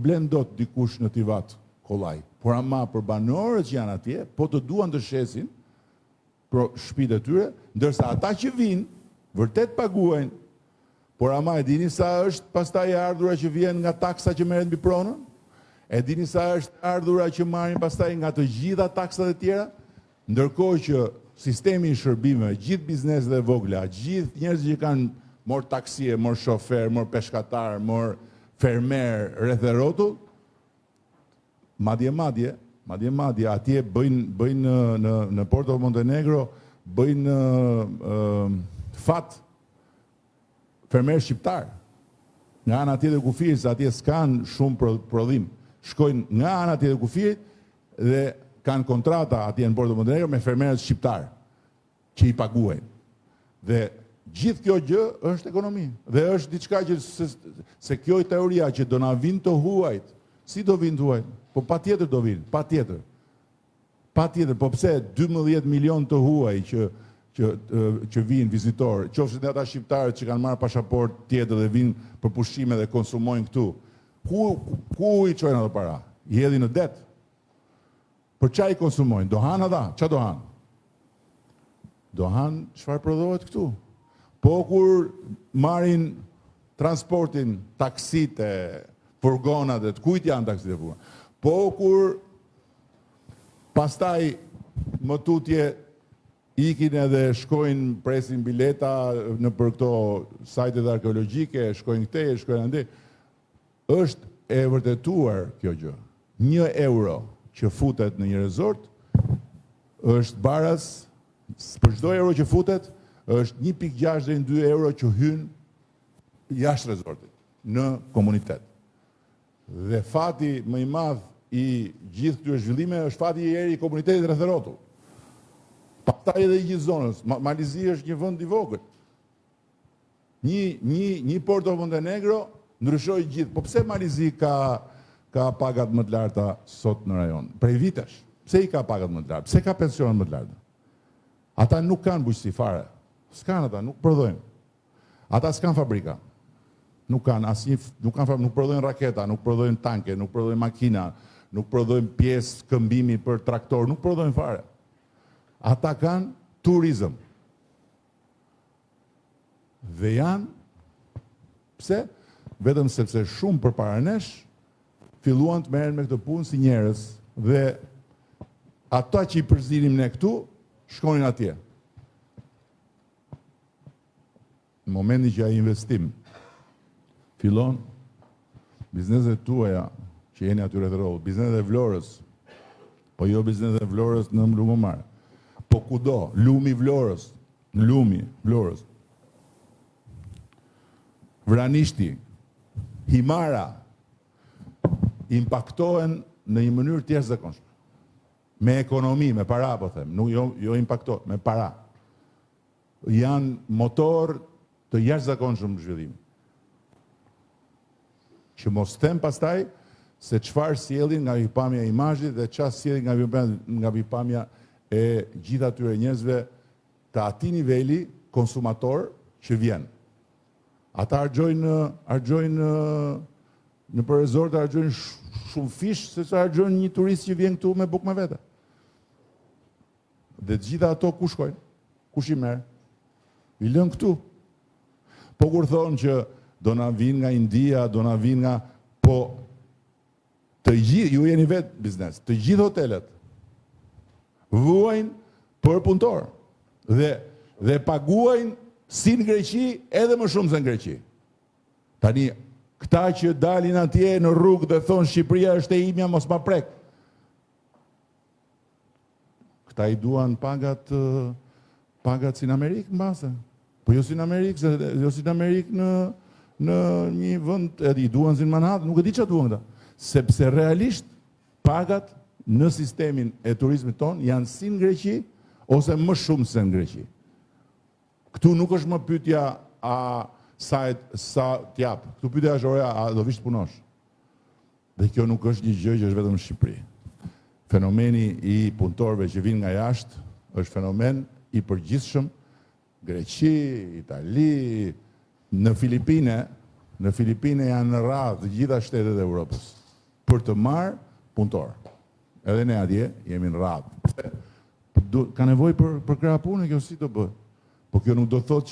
blen dot dikush në Tivat kollaj, por ama për banorët që janë atje, po të duan të shesin për shtëpitë e tyre, ndërsa ata që vinë vërtet paguajnë, por ama e dini sa është pastaj e ardhura që vjen nga taksa që merret mbi pronën? E dini sa është ardhura që marrin pastaj nga të gjitha taksat e tjera? Ndërkohë që sistemi i shërbimeve, gjithë bizneset e vogla, gjithë njerëzit që kanë morë taksie, morë shofer, morë peshkatar, morë fermer rreth e rrotull, madje atje bëjnë në Port of Montenegro bëjnë fat fermer shqiptar. Nga ana tjetër e kufirit, atje s'kan shumë prodhim. Shkojnë nga ana tjetër e kufirit dhe kanë kontrata atje në Port of Montenegro me fermerët shqiptar që i paguajnë. Dhe gjithë kjo gjë është ekonomi. Dhe është diçka që se kjo i teoria që do na vinë të huajt. Si do vinë të huajt? Po patjetër do vinë, patjetër. Patjetër, po pse 12 milion të huaj që vinë vizitorë, qofshin ata shqiptarët që kanë marrë pasaport tjetër dhe vinë për pushime dhe konsumojnë këtu. Ku i çojnë ato para? I hedhin në det. Për çfarë i konsumojnë? Do hanë ata? Çfarë do hanë? Do hanë çfarë prodhohet këtu. Po kur marrin transportin, taksitë, furgonat, të kujt janë taksitë e furgonat? Po kur pastaj më tutje ikin edhe shkojnë presin bileta në për këto sajtet arkeologjike, shkojnë këtej, shkojnë ande. është e vërtetuar kjo gjë. 1 euro që futet në një resort është baras, për çdo euro që futet, është 1.6 deri në 2 euro që hyn jashtë resortit, në komunitet. Dhe fati më i madh i gjithë këtyre zhvillimeve është fati i komunitetit rreth rrotull. Pastaj edhe i gjithë zonës. Malizi është një vend i vogël. Një Porto Montenegro ndryshoi gjithë. Po pse Malizi ka pagat më të larta sot në rajon? Prej vitesh. Pse i ka pagat më të larta? Pse ka pensionet më të larta? Ata nuk kanë bujqësi fare. S'kan ata, nuk prodhojnë. Ata s'kan fabrika. Nuk kanë nuk prodhojnë raketa, nuk prodhojnë tanke, nuk prodhojnë makina, nuk prodhojnë pjesë këmbimi për traktor, nuk prodhojnë fare. Ata kanë turizëm. Dhe janë, pse? Vetëm sepse shumë përpara nesh filluan të merren me këtë punë si njerëz dhe ata që i përzinim ne këtu shkonin atje. Në momentin që ai investim fillon, bizneset tuaja që jeni aty rreth rrotull, bizneset e Vlorës, po jo bizneset e Vlorës në Lugomar, po kudo, lumi Vlorës, Vranishti, Himara, impaktohen në një mënyrë të jashtëzakonshme. Me ekonomi, me para, po them, nuk jo impaktohen, me para. Janë motor të jashtëzakonshëm zhvillim. Që mos them pastaj se çfarë sjellin nga pikpamja e imazhit dhe çfarë sjellin nga pikpamja e gjithë atyre njerëzve të atij niveli konsumator që vjen. Ata argjojnë në për resort, argjojnë shumë fish se sa argjojnë një turist që vjen këtu me bukë me vete. Dhe të gjitha ato ku shkojnë? Kush i merr? I lën këtu. Po kur thonë që do na vinë nga India, do na vinë nga... Po, të gjithë, ju jeni vetë biznes, të gjithë hotelet vuajnë për punëtor dhe paguajnë si në Greqi edhe më shumë se në Greqi. Tani, këta që dalin atje në rrugë dhe thonë Shqipëria është e imja, mos ma prek. Këta i duan pagat si në Amerikë në base. Po jo si në Amerikë, në një vend, i duan si në Manhattan, nuk e di që duan këta. Sepse realisht pagat në sistemin e turizmit ton janë si në Greqi ose më shumë se në Greqi. Këtu nuk është më pyetja sa t'jap. Këtu pyetja është a do vish të punosh. Dhe kjo nuk është një gjë që është vetëm në Shqipëri. Fenomeni i punëtorëve që vinë nga jashtë është fenomen i përgjithshëm. Greqi, Itali, në Filipine janë në radhë të gjitha shtetet e Europës për të marrë punëtor. Edhe ne atje jemi në radhë. Ka nevojë për krah pune, kjo si do bëhet. Po kjo nuk do të thotë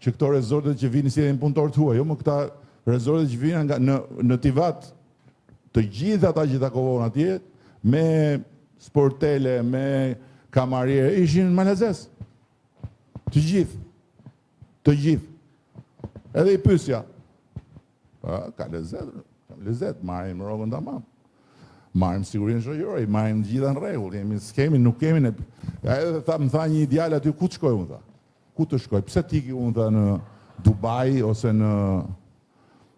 që këto rezortet që vinë si edhe punëtor të huaj, jo më këta rezortet që vinë në Tivat, të gjitha ata që takohen atje, me sportele, me kamariere, ishin malazes. Të gjithë. Edhe i pyesja. Ka lezet, marrim rrogën tamam. Marrim sigurinë shoqërore, marrim gjitha në rregull, nuk kemi. Edhe më tha një djalë aty, ku të shkoj unë tha? Ku të shkoj? Pse tiki unë tha në Dubai ose në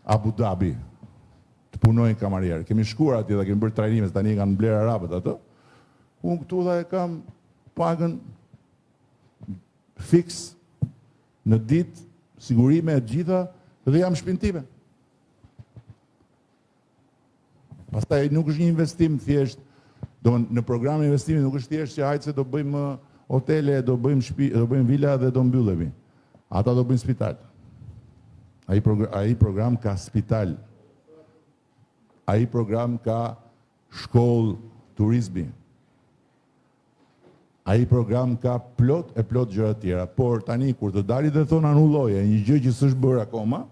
Abu Dhabi të punoj kamarier. Kemi shkuar atje dhe kemi bërë trajnime, tani kanë blerë arabët atë. Unë këtu dhe e kam pagën fix në ditë, sigurime e gjitha dhe jam shpintime. Pastaj nuk është një investim thjesht, në programin e investimit nuk është thjesht që hajtë se do bëjmë hotele, do bëjmë shtëpi, do bëjmë vila dhe do mbyllemi. Ata do bëjmë spital. Ai program ka spital. Ai program ka shkollë turizmi. Ai program ka plot gjëra të tjera, por tani kur të dalit dhe thonë anulloje, një gjë që s'është bërë akoma,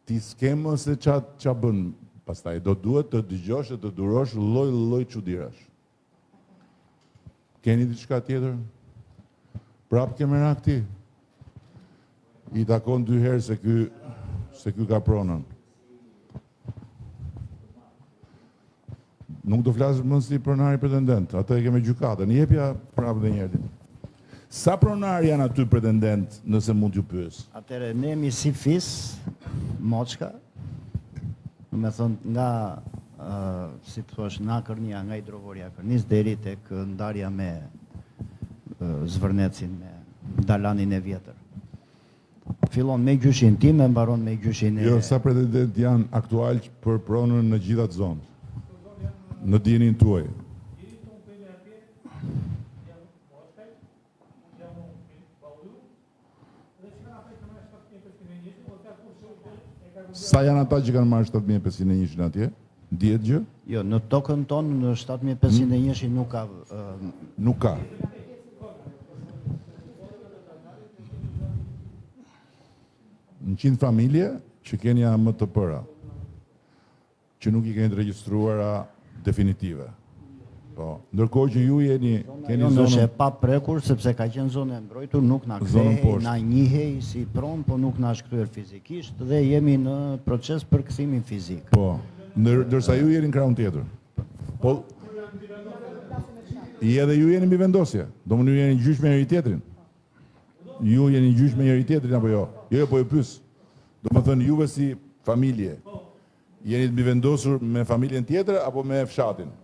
ti s'kemë se qa bën pastaj, do duhet të dëgjosh e të durosh lloj çuditërash. Keni diçka tjetër? Prap ke merak ti? I takon 2 herë se ky ka pronën. Nuk do flasë më si pronari pretendent, atë e keme gjykatën. Jepja prapë dhe njerëtin. Sa pronari janë aty pretendent nëse mund t'ju pyes? Atëre, ne jemi si fis, moçka, me thënë nga, si të thosh, nga Kërnia, nga hidrovoria Kërnis, deri tek ndarja me Zvërnecin, me dalanin e vjetër. Fillon me gjyshin tim e mbaron me gjyshin e... Jo, sa pretendent janë aktual për pronën në gjithat zonë? Në dinin tuaj? Sa janë ata që kanë marrë 7501 atje? Dihet gjë? Jo, në tokën tonë në 7501 nuk ka... Nuk ka. Në 100 familje që keni AMTP-ra, që nuk i keni të regjistruara definitive. Po, ndërkohë që ju keni zonën është e zonën pa prekur sepse ka qenë zonë e mbrojtur, nuk na Zonën kthehej, poshtë. na njihej si pronë, po nuk na është kthyer fizikisht dhe jemi në proces për kthimin fizik. Po, ndërsa ju jeni në krahun tjetër. Po, edhe ju jeni mbi vendosje. Domethënë ju jeni gjyq me njëri tjetrin. Ju jeni gjyq me njëri tjetrin apo jo? Jo, po e pyes. Domethënë juve si familje jeni të mbi vendosur me familjen tjetër apo me fshatin?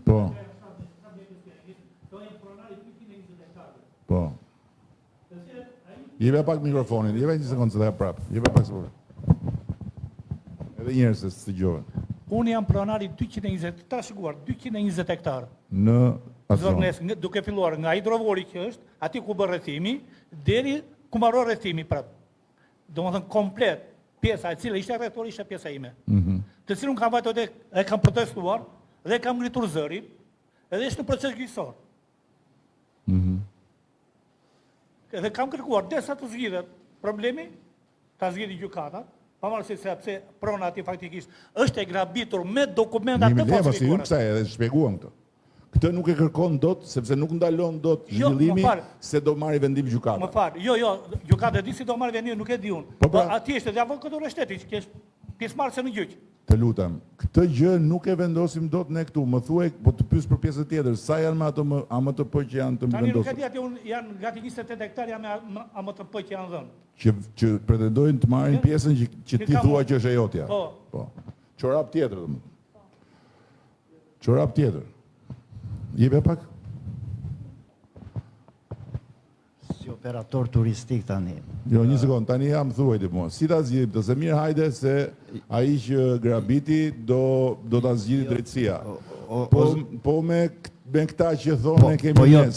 Po. Po. Jeve pak mikrofonin, jeve një sekundë se dhe prapë. Jeve pak së edhe njerë se së gjove. Unë jam pronari 220, të trashëguar, 220 hektarë. Në atë zonë. Zvërnes, duke filluar nga hidrovori që është, ati ku bërë rrethimi, deri ku mbaron rrethimi prapë. Do më thënë komplet, pjesa e cila ishte rrethori ishte pjesa ime. Të cilën kam vajtë dhe e kam protestuar, dhe kam ngritur zërin, edhe ishte në proces gjyqësor. Edhe kam kërkuar, desa të zgjidhet problemi, ta zgjidhi gjykata, pavarësisht se pse prona ati faktikisht është e grabitur me dokumenta të Pasi ju falsifikuara. kësa edhe shpjeguam këtë. Këtë nuk e kërkon dot, sepse nuk ndalon dot Jo, zhvillimi më falë. se do marri vendim Më gjykata. falë, jo, gjykata e di si do marrë vendin, nuk e di unë. Po, pra- Ati është edhe avokatura e shtetit, që është pjesëmarrëse në gjyq. Të lutem, këtë gjë nuk e vendosim dot ne këtu. Më thuaj, po të pyes për pjesën tjetër, sa janë me ato AMTP që janë të Tani nuk e vendosur? di ati unë janë gati 28 hektar janë me AMTP që janë dhënë. Që pretendojnë të marrin pjesën që ti kam thua unë. që është e jotja. Po. Po. Çorap tjetër domethënë. Çorap tjetër. Jebe pak? Si operator turistik tani. Jo, një sekond, tani jam thuajti mua. Si ta zgjidhim të se mirë hajde se ai që grabiti do ta zgjidhë drejtësia. Po me këta që thonë kemi po jo, ne,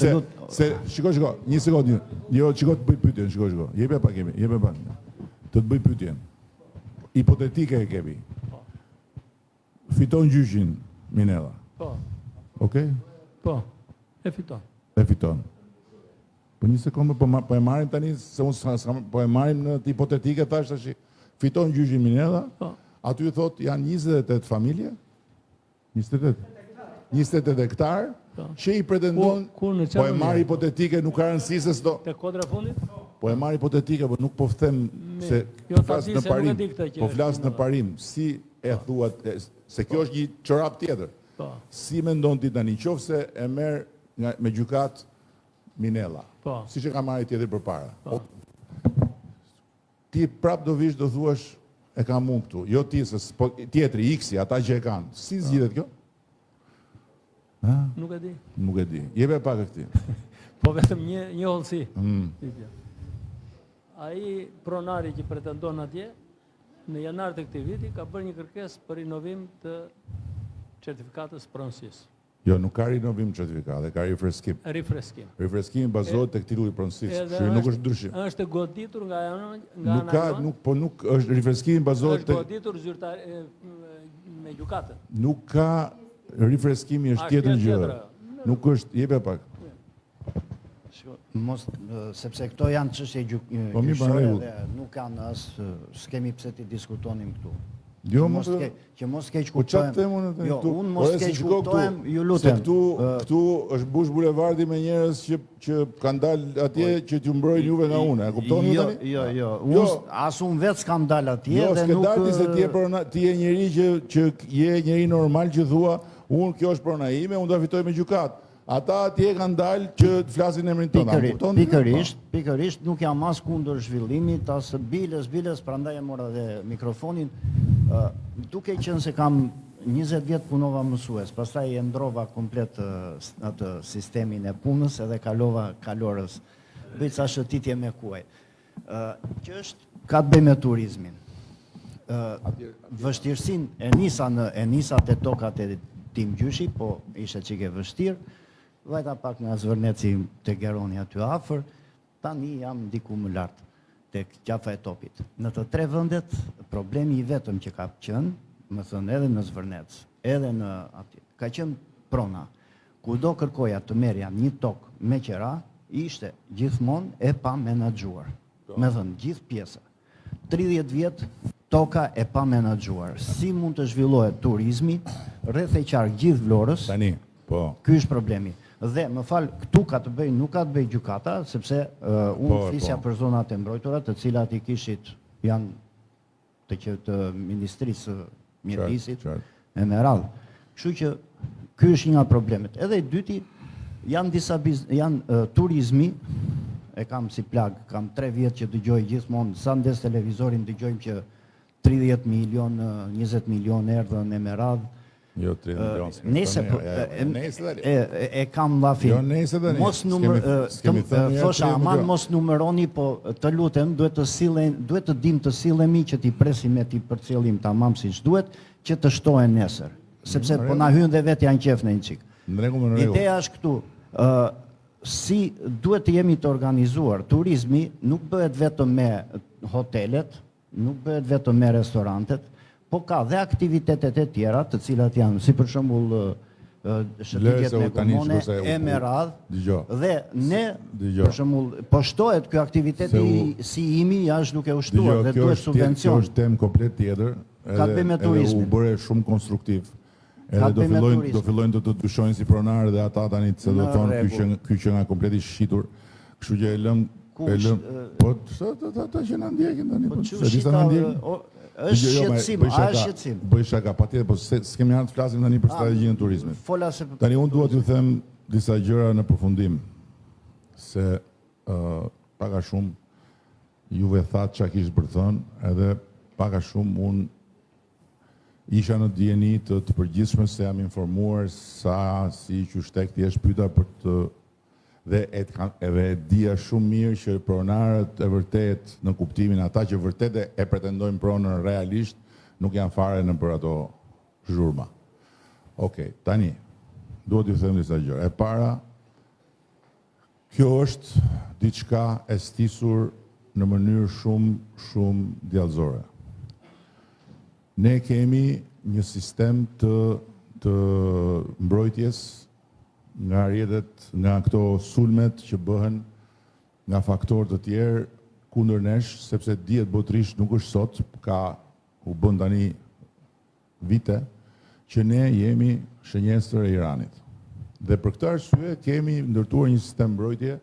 se shiko, një sekond, jo, shiko të bëj pyetjen, shiko. Jepja pak kemi, jepja pak. Të bëj pyetjen. Hipotetike e kemi. Fiton gjyqin Minella. Po, Okej? po, e fiton. E fiton. Po një sekundë, po e marrim tani, se unë po e marrim në hipotetike, thash tash, fiton gjyqin Minella, Po. aty thot janë 28 familje, 28 hektar, që i pretendon, Ku në po e çfarë marr hipotetike, nuk ka rëndësi se s'do, Te kodra fundit? po e marr hipotetike, po nuk po them se Jo, ta flas di në se nuk e parim, di këtë që po është flas në Minella. parim, si e thuat, se kjo është një çorap tjetër. Po, Si mendon ti tani, qofse e merr me gjykat Minella, Po. siç e ka marrë tjetër përpara. Ti prap do vish do thuash e kam unë këtu, jo ti se po tjetri X-i, ata që e kanë. Si zgjidhet kjo? nuk e di. Nuk e di. Jep pak e këtij. Po vetëm një hollësi. Ai pronari që pretendon atje, në janar të këtij viti ka bërë një kërkesë për rinovim të certifikatës pronësisë. Jo, nuk ka rinovim certifikate, ka rifreskim. Rifreskim. Rifreskimi bazohet tek titulli i pronësisë, Edhe që nuk është ndryshim. Është goditur nga Nuk ka, po nuk është rifreskimi bazohet është tek goditur zyrtar me gjykatën. nuk ka rifreskimi është tjetër gjë. Nuk është, jep pak. Sepse këto janë çështje Po, mirë, gjyqësore rregull. dhe nuk kanë s'kemi pse ti diskutonim këtu. Jo, që mos keq Po çfarë kuptohem. them unë? Jo, unë mos keq kuptohem, ju lutem. Këtu është mbush bulevardi me njerëz që kanë dalë atje që t'ju mbrojnë juve nga unë. E kuptoni tani? Jo. As unë vetë s'kam dalë atje Jo, dhe s'ke nuk dalë se ti je njeri që je njeri normal që thua, unë kjo është prona ime, unë do fitoj me gjykat. Ata atje kanë dalë që të flasin emrin tonë. Pikërisht nuk jam as kundër zhvillimit, as biles, prandaj e mora dhe mikrofonin. Duke qenë se kam 20 vjet punova mësues, pastaj e ndrova komplet atë sistemin e punës edhe kalova kalorës. Bëj ca shëtitje me kuaj. Që është ka të bëjë me turizmin. Vështirësinë e nisa te tokat e Tim Gjyshi, po ishte çike vështirë. Vajta pak nga Zvërneci te Geroni aty afër, tani jam diku më lart tek qafa e topit. Në të tre vendet problemi I vetëm që ka qenë, më thënë edhe në Zvërnec, edhe në aty, ka qenë prona. Kudo kërkoja të merja një tokë me qera, ishte gjithmonë e pa menaxhuar. Me thënë gjithë pjesa. 30 vjet toka e pa menaxhuar. Si mund të zhvillohet turizmi rreth e qark gjithë Vlorës? Tani, po. Ky është problemi. Dhe më fal, këtu ka të bëj, nuk ka të bëj gjykata, sepse unë flisja për zonat e mbrojtura, të cilat I kishit janë të Ministrisë Mjedisit e me radhë. Kështu që ky është një nga problemet. Edhe I dyti janë turizmi, e kam si plag, kam 3 vjet që dëgjoj gjithmonë, sa ndes televizorin dëgjojmë që 30 milion, 20 milion erdhën e me radhë. Jo, 30 milion. Nese e kam lafin. Jo, nese dhe mos thosha, aman mos numeroni, po të lutem, duhet të dim të sillemi që t'i presim me t'i përcjellim tamam siç duhet, që të shtohen nesër. Sepse po na hyn dhe vetë janë qef në një çik. Ideja është këtu. Si duhet të jemi të organizuar. Turizmi nuk bëhet vetëm me hotelet, nuk bëhet vetëm me restorantet, po ka dhe aktivitetet e tjera të cilat janë, si për shembull shëtitjet me komune, e me radhë, dhe ne, për shembull, po shtohet ky aktiviteti si imi jashtë duke u shtuar dhe duhet subvencion. Kjo është temë komplet tjetër, edhe u bëre shumë konstruktiv. Edhe do fillojnë të dyshojnë si pronarë dhe ata tani se do thonë ky që nga kompleti shqitur, kështu që e lëm, po ata që na ndjekin tani, po se disa na ndjekin. është shqetësim. Bëj shaka, patjetër, po s'kemi ardhur të flasim tani për strategjinë e turizmit. Tani unë dua t'ju them disa gjëra në përfundim, se pak a shumë juve thatë çka kishte për të thënë, edhe pak a shumë unë isha në dieni të përgjithshme se jam informuar sa si qyshtek thjesht pyeta për të dhe edhe dia shumë mirë që pronarët e vërtet në kuptimin ata që vërtet e pretendojnë pronën realisht nuk janë fare në për ato zhurma. Okej, tani, duhet t'ju them disa gjëra. E para, kjo është diçka e stisur në mënyrë shumë djallëzore. Ne kemi një sistem të mbrojtjes nga rrjetet, nga këto sulmet që bëhen nga faktorë të tjerë kundër nesh, sepse dihet botërisht nuk është sot, u bën tani vite, që ne jemi shënjestër e Iranit. Dhe për këtë arsye kemi ndërtuar një sistem mbrojtje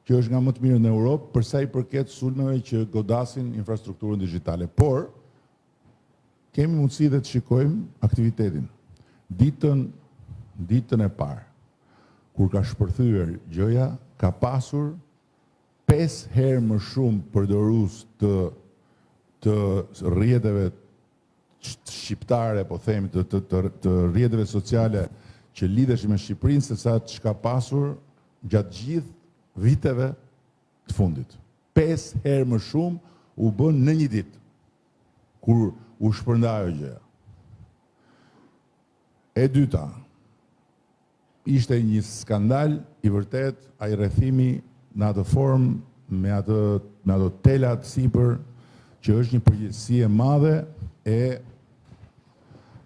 që është nga më të mirë në Europë, përsa I përket sulmeve që godasin infrastrukturën digjitale. Por, kemi mundësi dhe të shikojmë aktivitetin. Ditën e parë, kur ka shpërthyer gjëja, ka pasur 5 herë më shumë përdorues të rrjeteve shqiptare, po themi, të rrjeteve sociale që lidheshin me Shqipërinë, se sa çka pasur gjatë gjithë viteve të fundit. 5 herë më shumë u bën në një ditë, kur u shpërndai ajo gjëja. E dyta, ishte një skandal I vërtet, ai rrethimi në atë formë, me ato telat sipër, që është një përgjegjësi e madhe e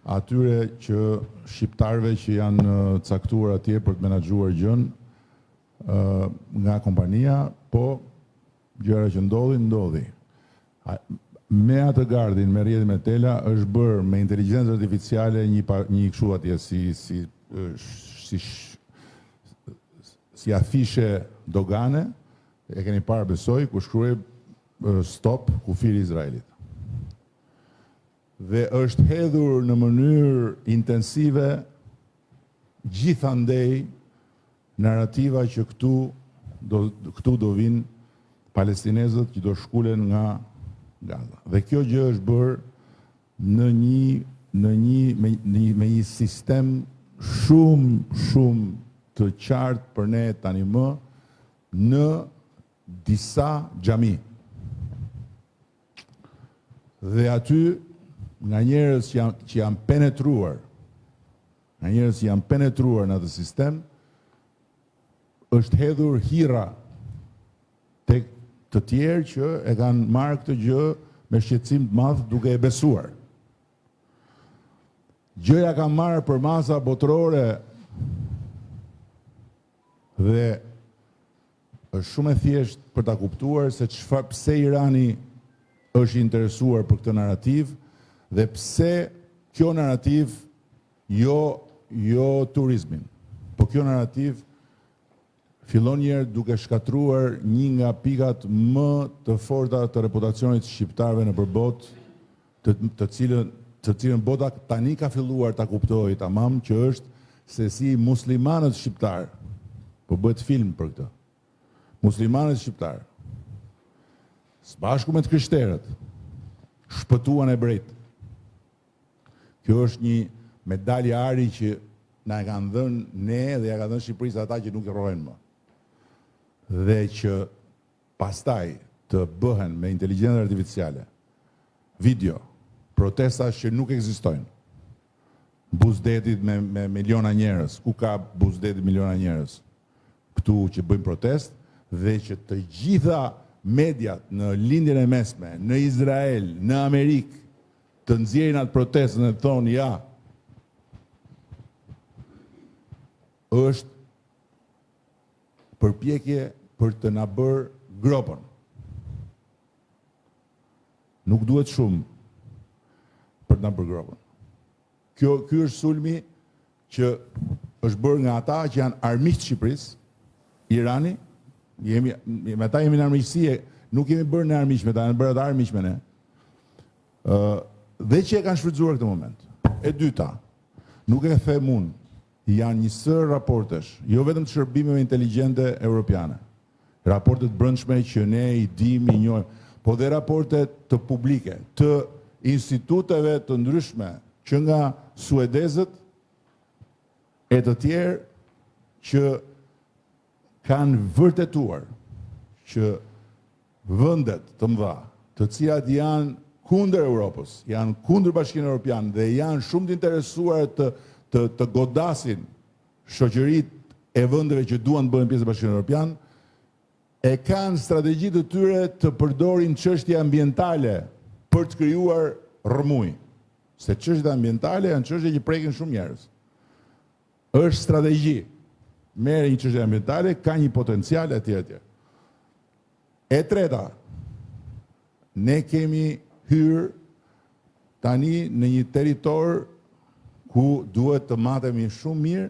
atyre që shqiptarëve që janë caktuar atje për të menaxhuar gjën nga kompania, po gjëra që ndodhi. me atë gardin, me rrjetin me tela, është bërë me inteligjencë artificiale një kështu atje si afishe dogane, e keni parë besoj, ku shkruaj stop kufiri Izraelit. Dhe është hedhur në mënyrë intensive gjithandej narrativa që këtu do vinë palestinezët që do shkulen nga Gaza. Dhe kjo gjë është bërë me një sistem shumë të qartë për ne tani më në disa xhami. Dhe aty nga njerëz që janë penetruar, në atë sistem, është hedhur hira tek të tjerë që e kanë marrë këtë gjë me shqetësim të madh duke e besuar. Gjëja ka marrë për masa botërore dhe është shumë e thjeshtë për ta kuptuar se pse Irani është interesuar për këtë narrativ dhe pse kjo narrativ jo turizmin, po kjo narrativ fillon njerë duke shkatruar një nga pikat më të forta të reputacionit shqiptarëve në përbot, të cilën bota tani ka filluar ta kuptojë tamam që është se si muslimanët shqiptarë, po bëhet film për këtë. Muslimanët shqiptarë, së bashku me të krishterët, shpëtuan ebrejt. Kjo është një medalje ari që na e kanë dhënë ne dhe ja kanë dhënë Shqipërisë ata që nuk i rrohen më. Dhe që pastaj të bëhen me inteligjencë artificiale video, protesta që nuk ekzistojnë. Buzdetit me miliona njerëz, ku ka Buzdetit miliona njerëz? Këtu që bëjnë protest dhe që të gjitha mediat në lindjen e mesme, në Izrael, në Amerikë, të nxjerrin atë protestën dhe thonë ja, është përpjekje për të na bërë gropën. Nuk duhet shumë për të na bërë gropën. Ky është sulmi që është bërë nga ata që janë armiqtë Shqipërisë, Irani, me ata jemi në armiqësi, nuk kemi bërë në armiq me ta, janë bërë ata armiq me ne. Dhe që e kanë shfrytzuar këtë moment. E dyta, nuk e them unë, janë një sër raportesh, jo vetëm të shërbimeve inteligjente europiane, raportet brendshme që ne i dim, i njohim, po dhe raportet të publike, të instituteve të ndryshme, që nga suedezët e të tjerë që kanë vërtetuar që vendet të mëdha, të cilat janë kundër Europës, janë kundër Bashkinë Evropiane dhe janë shumë të interesuar të godasin shoqëritë e vendeve që duan të bëhen pjesë e Bashkimit Evropian, e kanë strategjitë të tyre të përdorin çështje ambientale për të krijuar rrëmuj. Se çështjet ambientale janë çështje që prekin shumë njerëz. Është strategji. Merë një çështje ambientale, ka një potencial etj. E treta, ne kemi hyrë tani në një territor ku duhet të matemi shumë mirë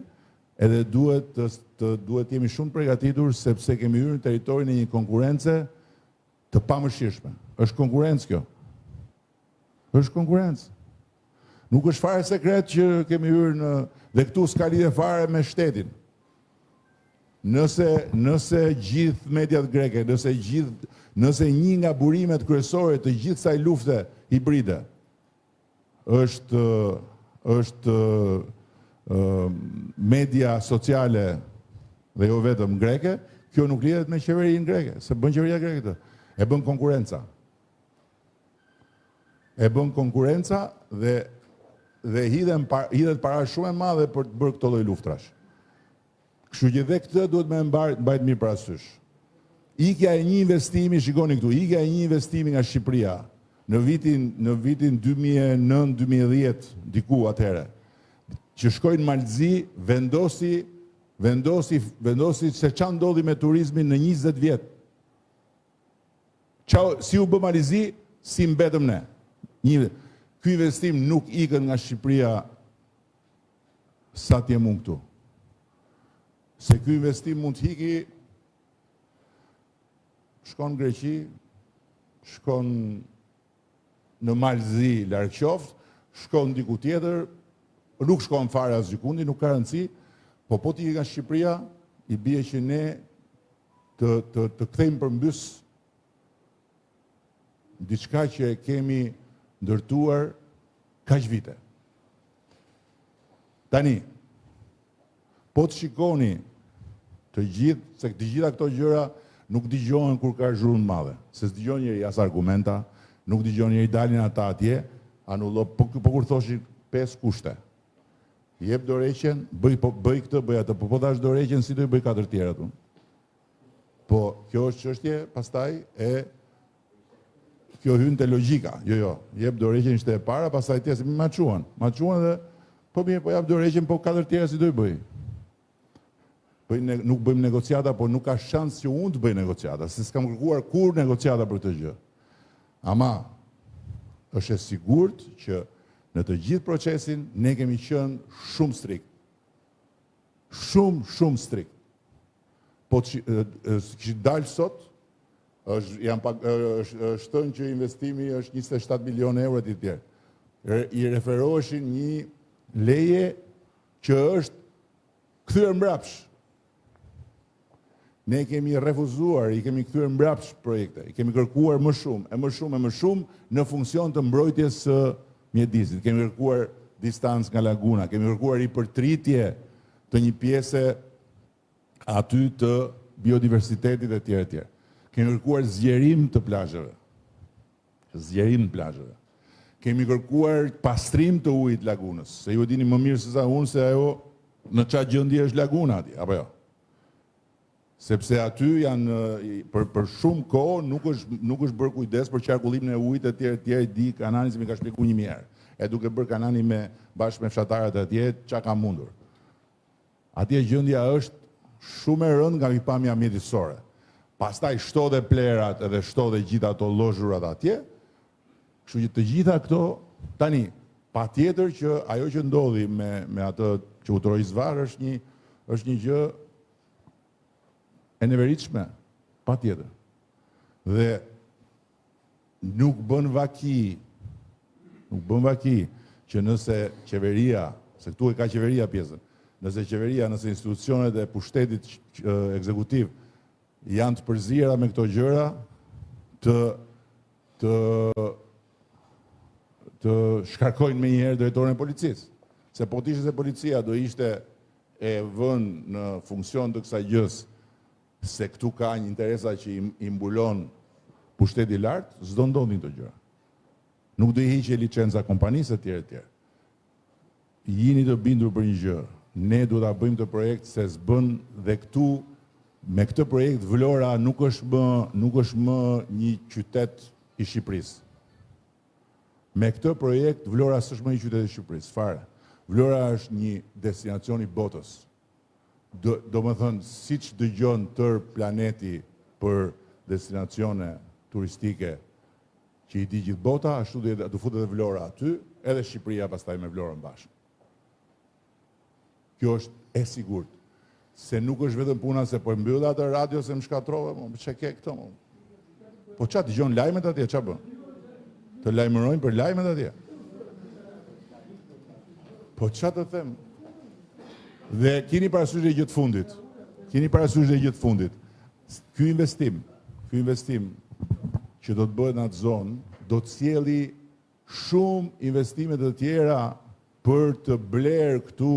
edhe duhet jemi shumë përgatitur sepse kemi hyrë në territorin e një konkurrence të pamëshirshme. Është konkurrencë kjo. Është konkurrencë. Nuk është fare sekret që kemi hyrë dhe këtu s'ka lidhje fare me shtetin. Nëse gjithë mediat greke, nëse një nga burimet kryesore të gjithë kësaj lufte hibride është media sociale dhe jo vetëm greke, kjo nuk lidhet me qeverinë greke, se bën qeveria greke këtë. E bën konkurenca. Dhe hidhet para shumë e madhe për të bërë këto lloj luftrash. Kështu që dhe këtë duhet me mbajt mirë parasysh. Ikja e një investimi, shikoni këtu, ikja e një investimi nga Shqipëria në vitin 2009-2010, diku atëherë, që shkojnë Malzi, vendosi se ç'a ndodhi me turizmin në 20 vjet. Si u bë Malzi, si mbetëm ne. Ky investim nuk ikën nga Shqipëria sa t'jem unë këtu. Se ky investim mund t'hiki, shkon në Greqi, shkon në Malzi larg qoftë, shkon diku tjetër, nuk shkon fare as gjikundi, nuk ka rëndësi, po t'iki nga Shqipëria, i bie që ne të kthejmë përmbys diçka që e kemi ndërtuar kaq vite. Tani, po të shikoni të gjitha këto gjëra nuk dëgjohen kur ka zhurmë madhe, se s'dëgjon njëri as argumenta, nuk dëgjon njëri dalin ata atje, anullo, po kur thoshin 5 kushte. Jep dorëheqjen, bëj këtë, bëj atë, po dash dorëheqjen si do i bëj 4 tjerat unë. Po kjo është çështje pastaj kjo hyn te logjika. Jo, jep dorëheqjen ishte e para, pastaj ti ma çuan dhe po mirë, po jap dorëheqjen, po 4 tjera si do i bëj. Nuk bëjmë negociata, po nuk ka shans që unë të bëj negociata, se s'kam kërkuar kur negociata për këtë gjë. Ama është e sigurt që në të gjithë procesin ne kemi qenë shumë strikt. Shumë strikt. Po që dalë sot, është thënë që investimi është 27 milion euro të tjerë. I referoheshin një leje që është kthyer mbrapsh. Ne kemi refuzuar, i kemi kthyer mbrapsh projekte, i kemi kërkuar më shumë në funksion të mbrojtjes së mjedisit. Kemi kërkuar distancë nga laguna, kemi kërkuar ripërtritje të një pjese aty të biodiversitetit e tjerë. Kemi kërkuar zgjerim të plazheve. Kemi kërkuar pastrim të ujit lagunës, se ju dini më mirë se sa unë se ajo në çfarë gjendje është laguna atje, apo jo? Sepse aty janë për shumë kohë nuk është bërë kujdes për qarkullimin e ujit e tjerë, di Kanani si më ka shpjeguar një herë. E duke bërë Kanani bashkë me fshatarët e atje, çka ka mundur. Atje gjendja është shumë e rëndë nga pikpamja mjedisore. Pastaj shtodhe plerat edhe shtodhe gjitha ato lozhurat atje. Kështu që të gjitha këto tani patjetër që ajo që ndodhi me atë që u troi zvarr është një gjë e neveritshme, patjetër. Dhe nuk bën vaki që nëse qeveria, se këtu e ka qeveria pjesën, nëse institucionet e pushtetit ekzekutiv janë të përzira me këto gjëra, të shkarkojnë me njëherë drejtorin e policisë. Se po t'ishte se policia do ishte e vënë në funksion të kësaj gjës, se këtu ka një interesa që i mbulon pushteti lartë, s'do ndodhin të gjëra. Nuk do i hiqe licenca kompanisë e tjerë. Jini të bindur për një gjë. Ne duhet ta bëjmë të projekt se s'bën dhe këtu me këtë projekt Vlora nuk është më një qytet i Shqipërisë. Me këtë projekt Vlora s'është më një qytet i Shqipërisë, fare. Vlora është një destinacion i botës. Do më thënë, si që dëgjon tër planeti për destinacione turistike që i di gjithë bota, ashtu do futet edhe Vlora aty, edhe Shqipëria pastaj me Vlorën bashkë. Kjo është e sigurt. Se nuk është vetëm puna se po mbyll atë radio se më shkatrove, çe ke këto? Po ç'a dëgjon lajmet atje, ç'a bën? Të lajmërojnë për lajmet atje. Po ç'a të them? Dhe keni parasysh dhe gjë të fundit. Ky investim që do të bëhet në atë zonë, do të sjellë shumë investime të tjera për të blerë këtu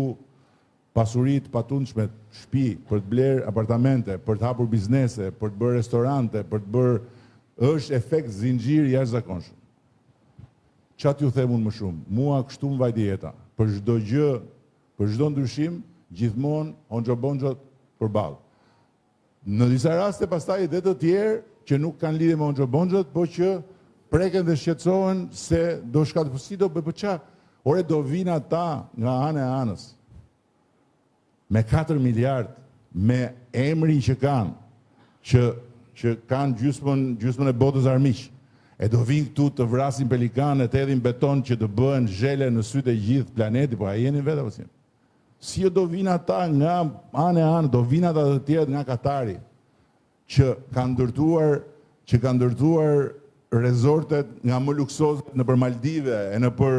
pasurit patundshme, shtëpi, për të blerë apartamente, për të hapur biznese, për të bërë restorante, për të bërë, është efekt zinxhir jashtëzakonshëm. Çfarë t'ju them unë më shumë? Mua kështu më vajti jeta. Për çdo gjë, për çdo ndryshim, gjithmonë Hoxha përballë. Në disa raste pastaj edhe të tjerë që nuk kanë lidhje me Hoxha, po që preken dhe shqetësohen se do shkatë si do bëj ç'a. Ore do vinë ata nga ana e anës. Me 4 miliard, me emrin që kanë, që kanë gjysmën e botës armiq. E do vinë këtu të vrasin pelikanë, të edhin beton që të bëhen zhele në sytë e gjithë planeti, po a jeni vetë apo si? Si do vinë ata nga anë, do vinë ata të tjerë nga Katari, që kanë ndërtuar rezortet nga më luksoze në për Maldive e në për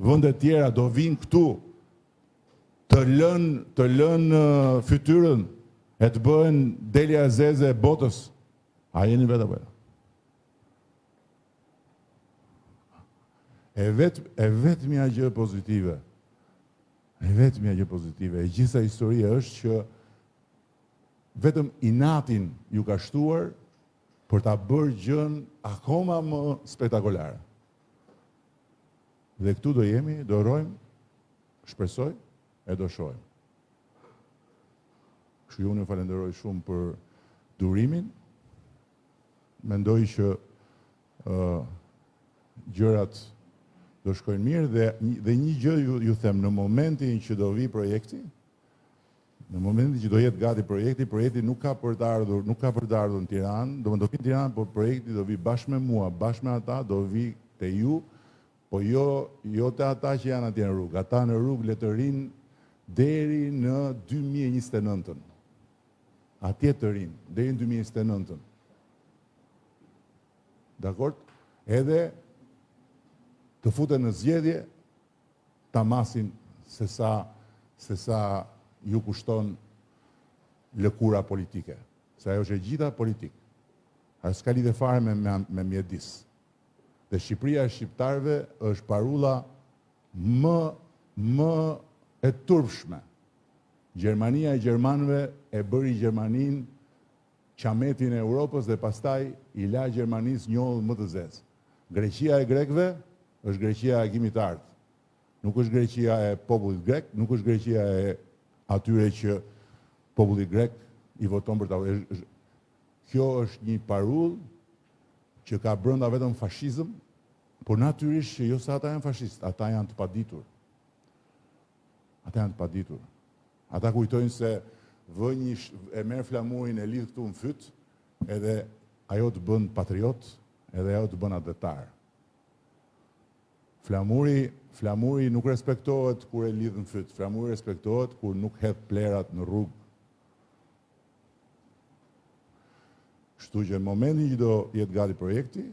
vëndet tjera, do vinë këtu të lënë fytyrën e të bëhen Delia Zeze e botës. A jeni vetë apo? E vetëmja gjë pozitive, e gjitha historia është që vetëm inatin ju ka shtuar për ta bërë gjën akoma më spektakolare. Dhe këtu do jemi, do rojmë, shpresoj, e do shojmë. Kështu unë ju falenderoj shumë për durimin, mendoj që gjërat do shkojnë mirë dhe një gjë ju them, në momentin që do vi projekti, në momentin që do jetë gati projekti nuk ka për të ardhur në Tiranë, do vi në Tiranë, por projekti do vi bashkë me mua, bashkë me ata, do vi te ju, po jo te ata që janë atje në rrugë, ata në rrugë le të rinë deri në 2029-ën. Atje të rinë, deri në 2029-ën. Dakord? Edhe të futen në zgjedhje, ta masin se sa ju kushton lëkura politike. Se ajo është e gjitha politik. Ajo s'ka lidhje fare me mjedis. Dhe Shqipëria e shqiptarëve është parulla më e turpshme. Gjermania e gjermanëve e bëri Gjermanin qametin e Europës dhe pastaj i la Gjermanisë njollë më të zezë. Greqia e grekëve është Greqia e Gjimit të Ardh. Nuk është Greqia e popullit grek, nuk është Greqia e atyre që populli grek i voton për ta. Kjo është një parull që ka brenda vetëm fashizëm, por natyrisht që jo se ata janë fashistë, ata janë të paditur. Ata kujtojnë se e merr flamurin e lidh këtu në fyt, edhe ajo të bën patriot, edhe ajo të bën adhetar. Flamuri nuk respektohet kur e lidh në fyt, flamuri respektohet kur nuk hedh plerat në rrugë. Kështu që në momentin që do jetë gati projekti,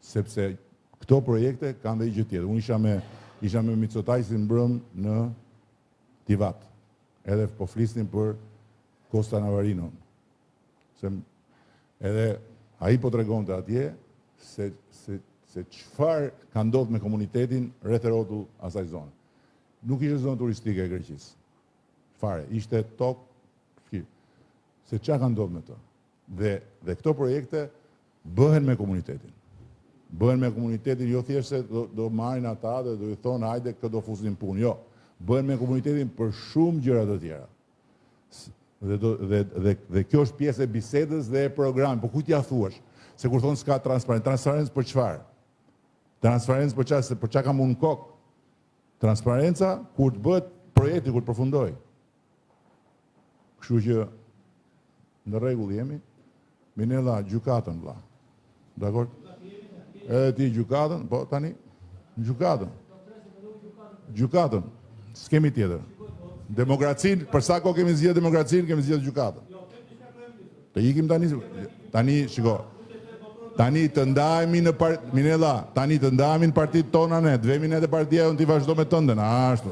sepse këto projekte kanë dhe i gjë tjetër. Unë isha me Mitsotakis mbrëm në Tivat, edhe po flisnin për Kosta Navarinon. Edhe ai po tregonte atje se çfarë ka ndodhur me komunitetin rreth e rrotull asaj zone. Nuk ishte zonë turistike e Greqisë. Fare, ishte tokë. Se çfarë ka ndodhur me to? Dhe këto projekte bëhen me komunitetin. Bëhen me komunitetin, jo thjesht se do marrin ata dhe do i thonë hajde këtë do fusin punë. Jo, bëhen me komunitetin për shumë gjëra të tjera. Dhe kjo është pjesë e bisedës dhe e programit. Po ku t'ja thuash? Se kur thonë s'ka transparencë për çfarë? Transparencë për çfarë kam unë kokë? Transparenca kur të bëhet projekti, kur të përfundoj. Kështu që në rregull jemi. Minella, gjykatën vlla. Dakor? Edhe ti gjykatën, po tani gjykatën. Gjykatën. S'kemi tjetër. Demokracinë, për sa kohë kemi zgjedhur demokracinë, kemi zgjedhur gjykatën. Të ikim tani shiko. Tani të ndahemi në Minella, tani të ndahemi në partitë tona ne, të vemi ne të partia unë t'i vazhdo me tënden, ashtu.